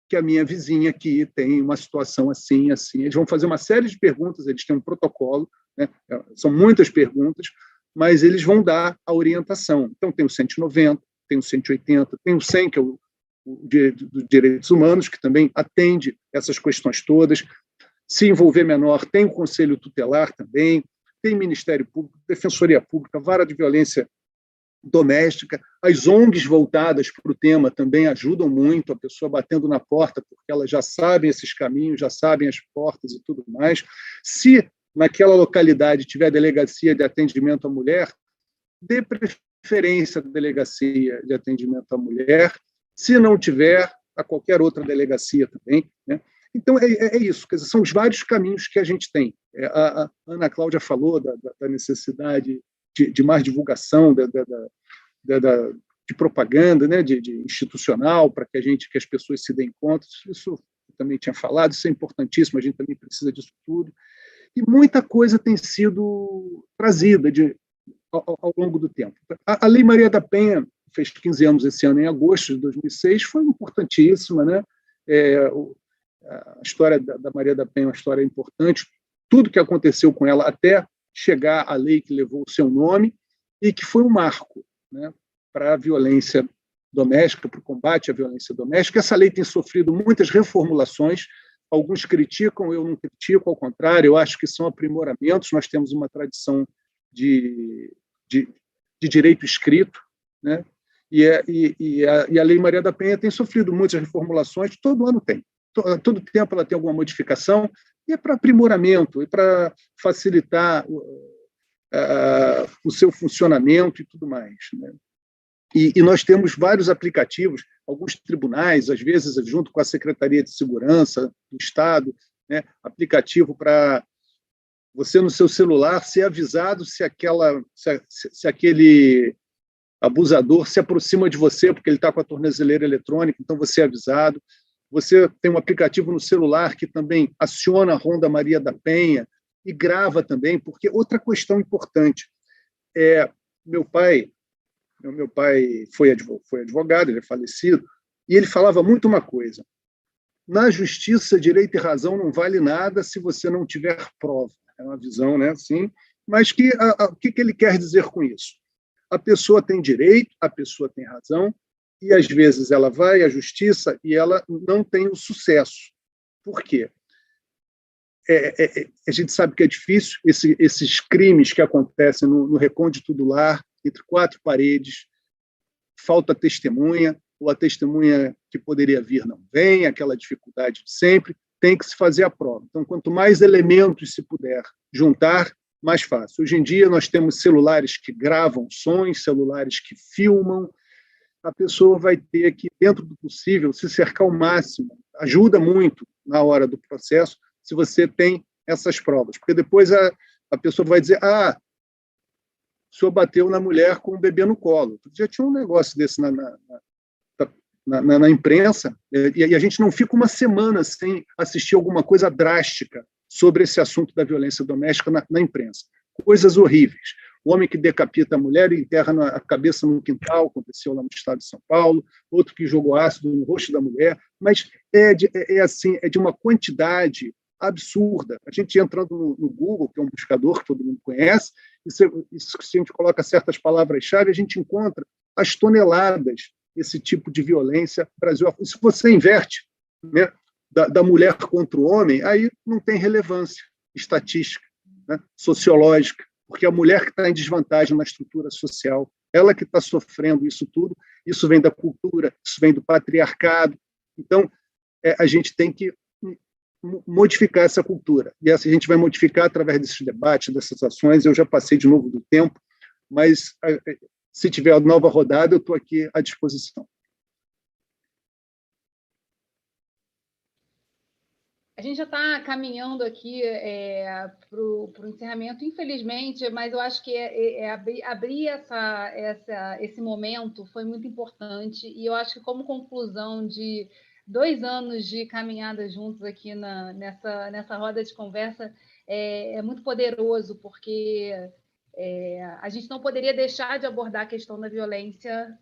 que a minha vizinha aqui tem uma situação assim, assim. Eles vão fazer uma série de perguntas, eles têm um protocolo, né? São muitas perguntas, mas eles vão dar a orientação. Então, tem o 190, tem o 180, tem o 100, que é o dos Direitos Humanos, que também atende essas questões todas. Se envolver menor, tem o Conselho Tutelar também, tem Ministério Público, Defensoria Pública, Vara de Violência Doméstica. As ONGs voltadas para o tema também ajudam muito, a pessoa batendo na porta, porque elas já sabem esses caminhos, já sabem as portas e tudo mais. Se naquela localidade tiver delegacia de atendimento à mulher, dê preferência à delegacia de atendimento à mulher. Se não tiver, a qualquer outra delegacia também, né? Então, é isso, quer dizer, são os vários caminhos que a gente tem. A Ana Cláudia falou da necessidade de mais divulgação, de propaganda, né, de institucional, para que as pessoas se deem conta. Isso eu também tinha falado, isso é importantíssimo, a gente também precisa disso tudo. E muita coisa tem sido trazida ao longo do tempo. A Lei Maria da Penha fez 15 anos esse ano, em agosto de 2006, foi importantíssima, né? A história da Maria da Penha é uma história importante, tudo que aconteceu com ela até chegar à lei que levou o seu nome e que foi um marco, né, para a violência doméstica, para o combate à violência doméstica. Essa lei tem sofrido muitas reformulações, alguns criticam, eu não critico, ao contrário, eu acho que são aprimoramentos. Nós temos uma tradição de direito escrito, né? E a Lei Maria da Penha tem sofrido muitas reformulações, todo ano tem. Todo tempo ela tem alguma modificação, e é para aprimoramento, e para facilitar o seu funcionamento e tudo mais, né? E nós temos vários aplicativos, alguns tribunais, às vezes junto com a Secretaria de Segurança do Estado, né, aplicativo para você, no seu celular, ser avisado se aquele abusador se aproxima de você, porque ele está com a tornozeleira eletrônica, então você é avisado. Você tem um aplicativo no celular que também aciona a Ronda Maria da Penha e grava também, porque outra questão importante meu pai foi advogado, ele é falecido, e ele falava muito uma coisa: na justiça, direito e razão não vale nada se você não tiver prova. É uma visão, né, assim, mas o que ele quer dizer com isso? A pessoa tem direito, a pessoa tem razão, e às vezes ela vai à justiça e ela não tem o sucesso. Por quê? A gente sabe que é difícil, esses crimes que acontecem no recôndito do lar, entre quatro paredes, falta testemunha, ou a testemunha que poderia vir não vem, aquela dificuldade de sempre, tem que se fazer a prova. Então, quanto mais elementos se puder juntar, mais fácil. Hoje em dia, nós temos celulares que gravam sons, celulares que filmam. A pessoa vai ter que, dentro do possível, se cercar ao máximo. Ajuda muito na hora do processo se você tem essas provas, porque depois a pessoa vai dizer: o senhor bateu na mulher com um bebê no colo. Já tinha um negócio desse na imprensa, e a gente não fica uma semana sem assistir alguma coisa drástica sobre esse assunto da violência doméstica na imprensa. Coisas horríveis. O homem que decapita a mulher e enterra a cabeça no quintal, aconteceu lá no estado de São Paulo, outro que jogou ácido no rosto da mulher, mas é de uma quantidade absurda. A gente entrando no Google, que é um buscador que todo mundo conhece, e se a gente coloca certas palavras-chave, a gente encontra as toneladas desse tipo de violência no Brasil. Se você inverte, né, da mulher contra o homem, aí não tem relevância estatística, né, sociológica, porque a mulher que está em desvantagem na estrutura social, ela que está sofrendo isso tudo, isso vem da cultura, isso vem do patriarcado. Então, a gente tem que modificar essa cultura. E essa a gente vai modificar através desses debates, dessas ações. Eu já passei de novo do tempo, mas se tiver nova rodada, eu estou aqui à disposição. A gente já está caminhando aqui para o encerramento, infelizmente, mas eu acho que abrir esse momento foi muito importante, e eu acho que, como conclusão de 2 anos de caminhada juntos aqui nessa roda de conversa, é muito poderoso, porque a gente não poderia deixar de abordar a questão da violência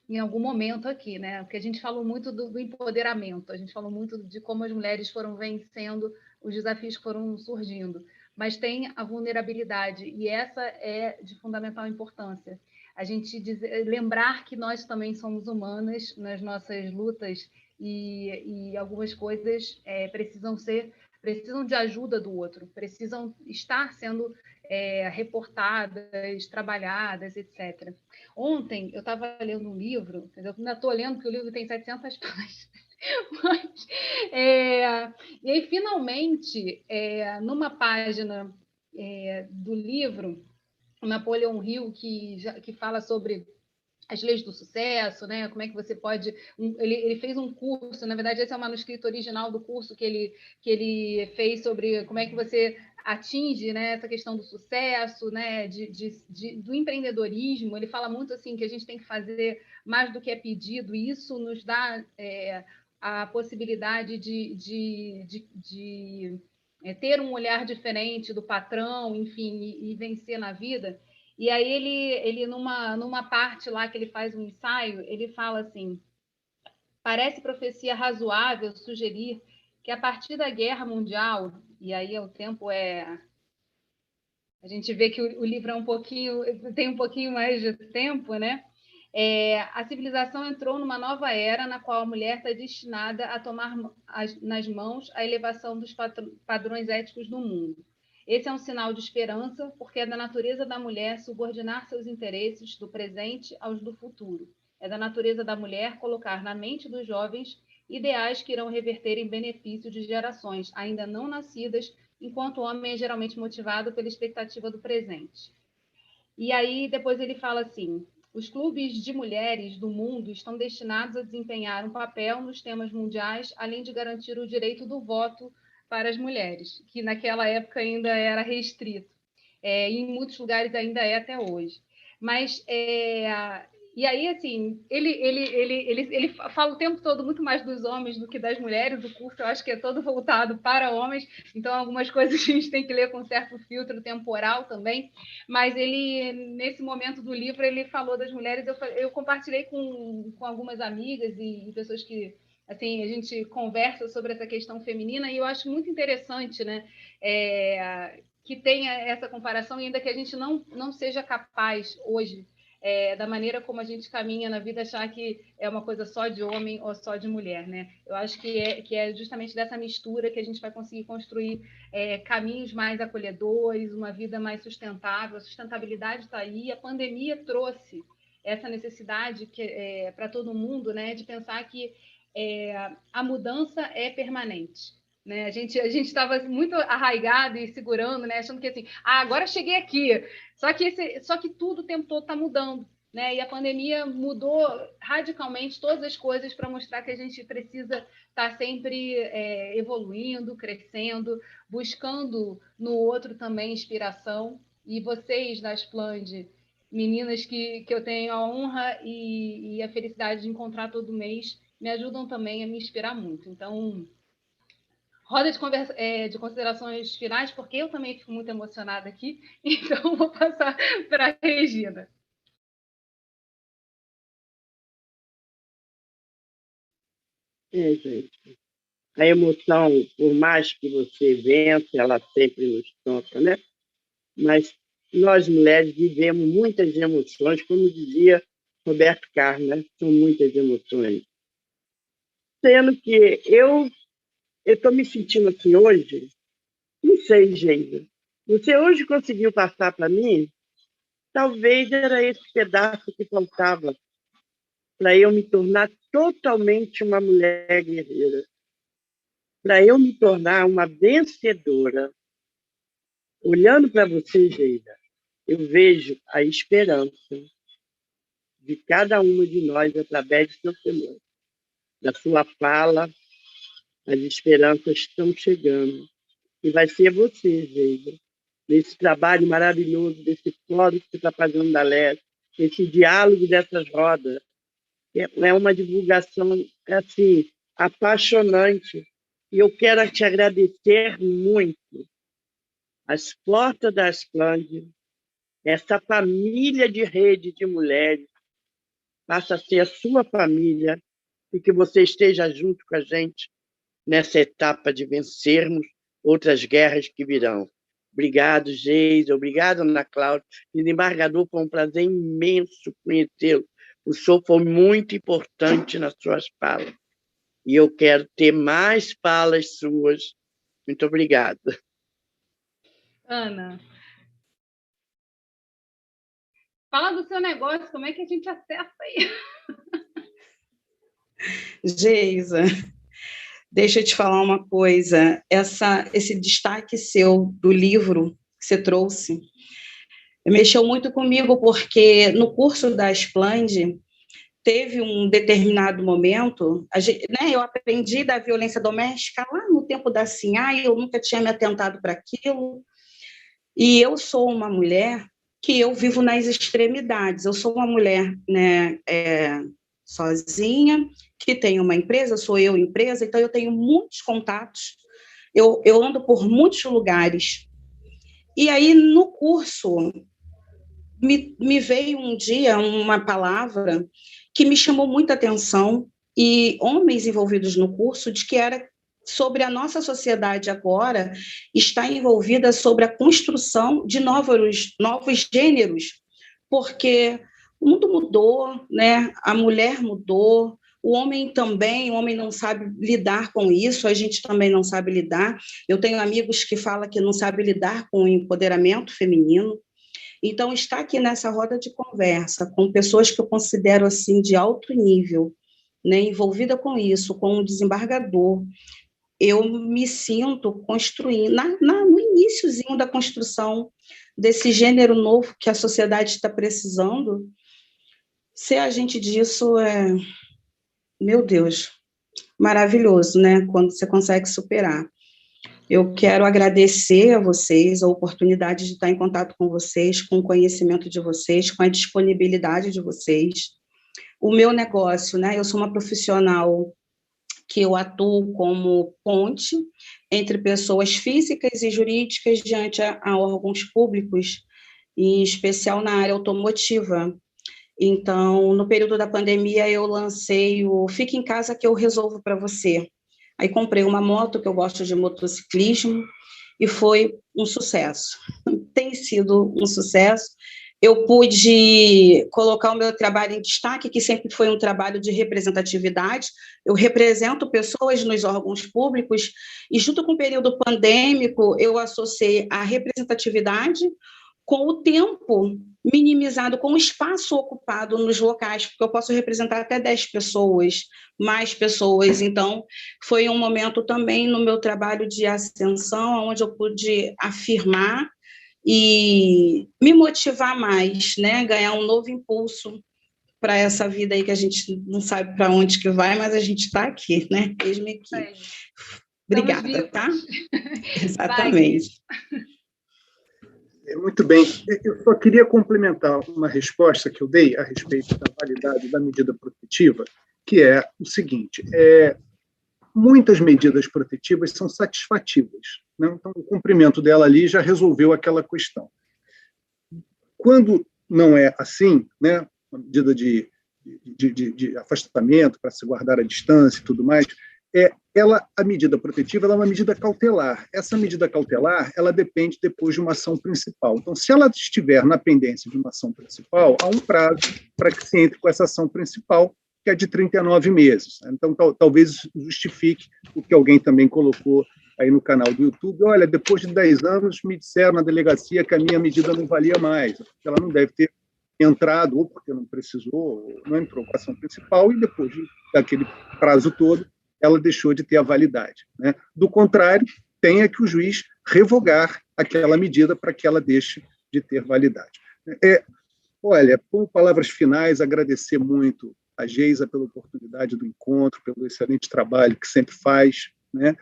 em algum momento aqui, né? Porque a gente falou muito do empoderamento, a gente falou muito de como as mulheres foram vencendo os desafios que foram surgindo, mas tem a vulnerabilidade, e essa é de fundamental importância. A gente lembrar que nós também somos humanas nas nossas lutas e algumas coisas precisam de ajuda do outro, precisam estar sendo reportadas, trabalhadas, etc. Ontem eu estava lendo um livro, eu ainda estou lendo porque o livro tem 700 páginas, mas, e aí finalmente, numa página do livro, o Napoleon Hill, que fala sobre as leis do sucesso, né? Como é que você pode... Ele fez um curso, na verdade, esse é o manuscrito original do curso que ele fez sobre como é que você atinge, né, essa questão do sucesso, né, do empreendedorismo. Ele fala muito assim que a gente tem que fazer mais do que é pedido, e isso nos dá a possibilidade de ter um olhar diferente do patrão, enfim, e vencer na vida. E aí ele numa parte lá que ele faz um ensaio, ele fala assim: parece profecia razoável sugerir que a partir da Guerra Mundial, e aí o tempo a gente vê que o livro tem um pouquinho mais de tempo, né? A civilização entrou numa nova era na qual a mulher está destinada a tomar nas mãos a elevação dos padrões éticos do mundo. Esse é um sinal de esperança, porque é da natureza da mulher subordinar seus interesses do presente aos do futuro. É da natureza da mulher colocar na mente dos jovens ideais que irão reverter em benefício de gerações ainda não nascidas, enquanto o homem é geralmente motivado pela expectativa do presente. E aí depois ele fala assim: os clubes de mulheres do mundo estão destinados a desempenhar um papel nos temas mundiais, além de garantir o direito do voto para as mulheres, que naquela época ainda era restrito. E em muitos lugares ainda é até hoje. Mas e aí, assim, ele fala o tempo todo muito mais dos homens do que das mulheres. O curso, eu acho que é todo voltado para homens, então algumas coisas a gente tem que ler com certo filtro temporal também. Mas ele, nesse momento do livro, ele falou das mulheres. Eu compartilhei com algumas amigas e pessoas que, assim, a gente conversa sobre essa questão feminina, e eu acho muito interessante, né? Que tenha essa comparação, ainda que a gente não seja capaz hoje, da maneira como a gente caminha na vida, achar que é uma coisa só de homem ou só de mulher, né? Eu acho que é justamente dessa mistura que a gente vai conseguir construir caminhos mais acolhedores, uma vida mais sustentável. A sustentabilidade está aí. A pandemia trouxe essa necessidade para todo mundo, né, de pensar que a mudança é permanente. Né? A gente estava muito arraigado e segurando, né? Achando que assim, agora cheguei aqui. Só que tudo o tempo todo está mudando. Né? E a pandemia mudou radicalmente todas as coisas para mostrar que a gente precisa estar sempre evoluindo, crescendo, buscando no outro também inspiração. E vocês, da Splend, meninas que eu tenho a honra e a felicidade de encontrar todo mês, me ajudam também a me inspirar muito. Então, roda de considerações finais, porque eu também fico muito emocionada aqui, então vou passar para a Regina. Gente, a emoção, por mais que você vença, ela sempre nos toca, né? Mas nós, mulheres, vivemos muitas emoções, como dizia Roberto Carlos, né? São muitas emoções. Sendo que eu estou me sentindo assim hoje, não sei, gente. Você hoje conseguiu passar para mim? Talvez era esse pedaço que faltava para eu me tornar totalmente uma mulher guerreira, para eu me tornar uma vencedora. Olhando para você, Geida, eu vejo a esperança de cada uma de nós através do seu semblante. Da sua fala, as esperanças estão chegando. E vai ser você, Geida, nesse trabalho maravilhoso, desse fórum que você está fazendo da Leste, esse diálogo dessas rodas. É uma divulgação assim, apaixonante. E eu quero te agradecer muito. As portas da Splend, essa família de rede de mulheres, passa a ser a sua família e que você esteja junto com a gente nessa etapa de vencermos outras guerras que virão. Obrigado, Geisa. Obrigado, Ana Cláudia. Desembargador, foi um prazer imenso conhecê-lo. O senhor foi muito importante nas suas falas. e eu quero ter mais falas suas. Muito obrigada. Ana, fala do seu negócio, como é que a gente acessa aí? Geisa, deixa eu te falar uma coisa. Esse destaque seu do livro que você trouxe mexeu muito comigo, porque no curso da Splend teve um determinado momento, eu aprendi da violência doméstica lá no tempo da SINAI, eu nunca tinha me atentado para aquilo, e eu sou uma mulher que eu vivo nas extremidades, eu sou uma mulher, né, sozinha, que tem uma empresa, sou eu empresa, então eu tenho muitos contatos, eu ando por muitos lugares. E aí, no curso, me veio um dia uma palavra que me chamou muita atenção, e homens envolvidos no curso, de que era sobre a nossa sociedade agora, está envolvida sobre a construção de novos gêneros, porque o mundo mudou, né? A mulher mudou, o homem também, o homem não sabe lidar com isso, a gente também não sabe lidar. Eu tenho amigos que falam que não sabe lidar com o empoderamento feminino. Então, estar aqui nessa roda de conversa com pessoas que eu considero assim de alto nível, né, envolvida com isso, com um desembargador, eu me sinto construindo, no iniciozinho da construção desse gênero novo que a sociedade está precisando. Ser agente disso meu Deus, maravilhoso, né? Quando você consegue superar. Eu quero agradecer a vocês a oportunidade de estar em contato com vocês, com o conhecimento de vocês, com a disponibilidade de vocês. O meu negócio, né? Eu sou uma profissional que eu atuo como ponte entre pessoas físicas e jurídicas diante a órgãos públicos, em especial na área automotiva. Então, no período da pandemia, eu lancei o Fique em Casa que eu resolvo para você. Aí comprei uma moto, que eu gosto de motociclismo, e foi um sucesso. Tem sido um sucesso. Eu pude colocar o meu trabalho em destaque, que sempre foi um trabalho de representatividade. Eu represento pessoas nos órgãos públicos, e junto com o período pandêmico, eu associei a representatividade com o tempo minimizado, com o espaço ocupado nos locais, porque eu posso representar até 10 pessoas, mais pessoas. Então, foi um momento também no meu trabalho de ascensão, onde eu pude afirmar e me motivar mais, né? Ganhar um novo impulso para essa vida aí que a gente não sabe para onde que vai, mas a gente está aqui, né? Mesmo aqui. Obrigada, tá? Exatamente. Muito bem. Eu só queria complementar uma resposta que eu dei a respeito da validade da medida protetiva, que é o seguinte: muitas medidas protetivas são satisfativas, né? Então, o cumprimento dela ali já resolveu aquela questão. Quando não é assim, né, uma medida de afastamento para se guardar a distância e tudo mais, a medida protetiva ela é uma medida cautelar. Essa medida cautelar ela depende depois de uma ação principal. Então, se ela estiver na pendência de uma ação principal, há um prazo para que se entre com essa ação principal, que é de 39 meses. Então, talvez justifique o que alguém também colocou aí no canal do YouTube. Olha, depois de 10 anos, me disseram na delegacia que a minha medida não valia mais. Ela não deve ter entrado, ou porque não precisou, ou não entrou com a ação principal, e depois daquele prazo todo, ela deixou de ter a validade, né? Do contrário, tem que o juiz revogar aquela medida para que ela deixe de ter validade. Olha, com palavras finais, agradecer muito a Geisa pela oportunidade do encontro, pelo excelente trabalho que sempre faz, né?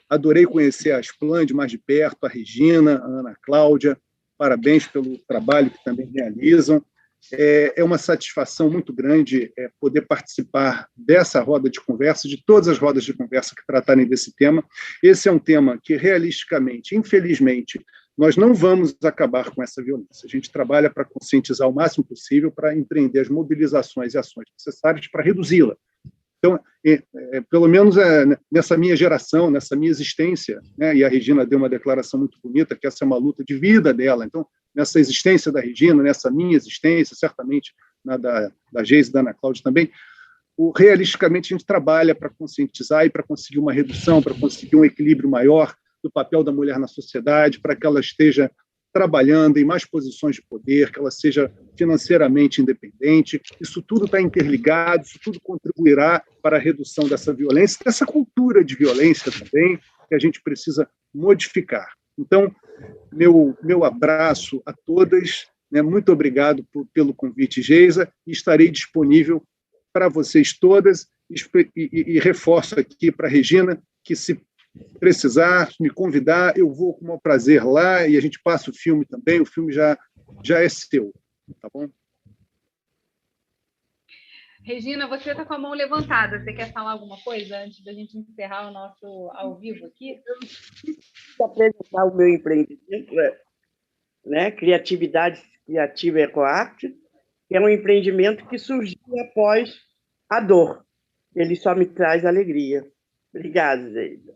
Adorei conhecer a Splend mais de perto, a Regina, a Ana Cláudia, parabéns pelo trabalho que também realizam. É uma satisfação muito grande poder participar dessa roda de conversa, de todas as rodas de conversa que tratarem desse tema. Esse é um tema que, realisticamente, infelizmente, nós não vamos acabar com essa violência. A gente trabalha para conscientizar o máximo possível, para empreender as mobilizações e ações necessárias para reduzi-la. Então, pelo menos nessa minha geração, nessa minha existência, né, e a Regina deu uma declaração muito bonita, que essa é uma luta de vida dela. Então, nessa existência da Regina, nessa minha existência, certamente na da Geisa e da Ana Cláudia também, realisticamente, a gente trabalha para conscientizar e para conseguir uma redução, para conseguir um equilíbrio maior do papel da mulher na sociedade, para que ela esteja trabalhando em mais posições de poder, que ela seja financeiramente independente. Isso tudo está interligado, isso tudo contribuirá para a redução dessa violência, dessa cultura de violência também, que a gente precisa modificar. Então, meu abraço a todas, né? Muito obrigado pelo convite, Geisa, e estarei disponível para vocês todas, e reforço aqui para a Regina, que se precisar me convidar, eu vou com o maior prazer lá, e a gente passa o filme também, o filme já é seu, tá bom? Regina, você está com a mão levantada, você quer falar alguma coisa antes da gente encerrar o nosso ao vivo aqui? Vou apresentar o meu empreendimento, né? Criatividade Criativa Ecoarte, que é um empreendimento que surgiu após a dor. Ele só me traz alegria. Obrigada, Geisa.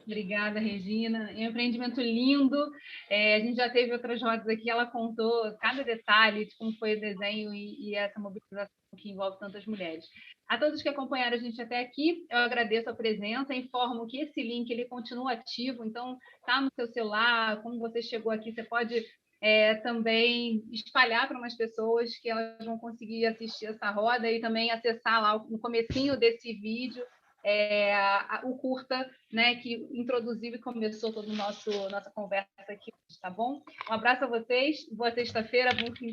Obrigada, Regina. É um empreendimento lindo. A gente já teve outras rodas aqui, ela contou cada detalhe de como foi o desenho e essa mobilização que envolve tantas mulheres. A todos que acompanharam a gente até aqui, eu agradeço a presença, informo que esse link ele continua ativo, então está no seu celular, como você chegou aqui, você pode também espalhar para umas pessoas que elas vão conseguir assistir essa roda e também acessar lá no comecinho desse vídeo o curta, né, que introduziu e começou toda nossa conversa aqui, tá bom? Um abraço a vocês, boa sexta-feira, bom fim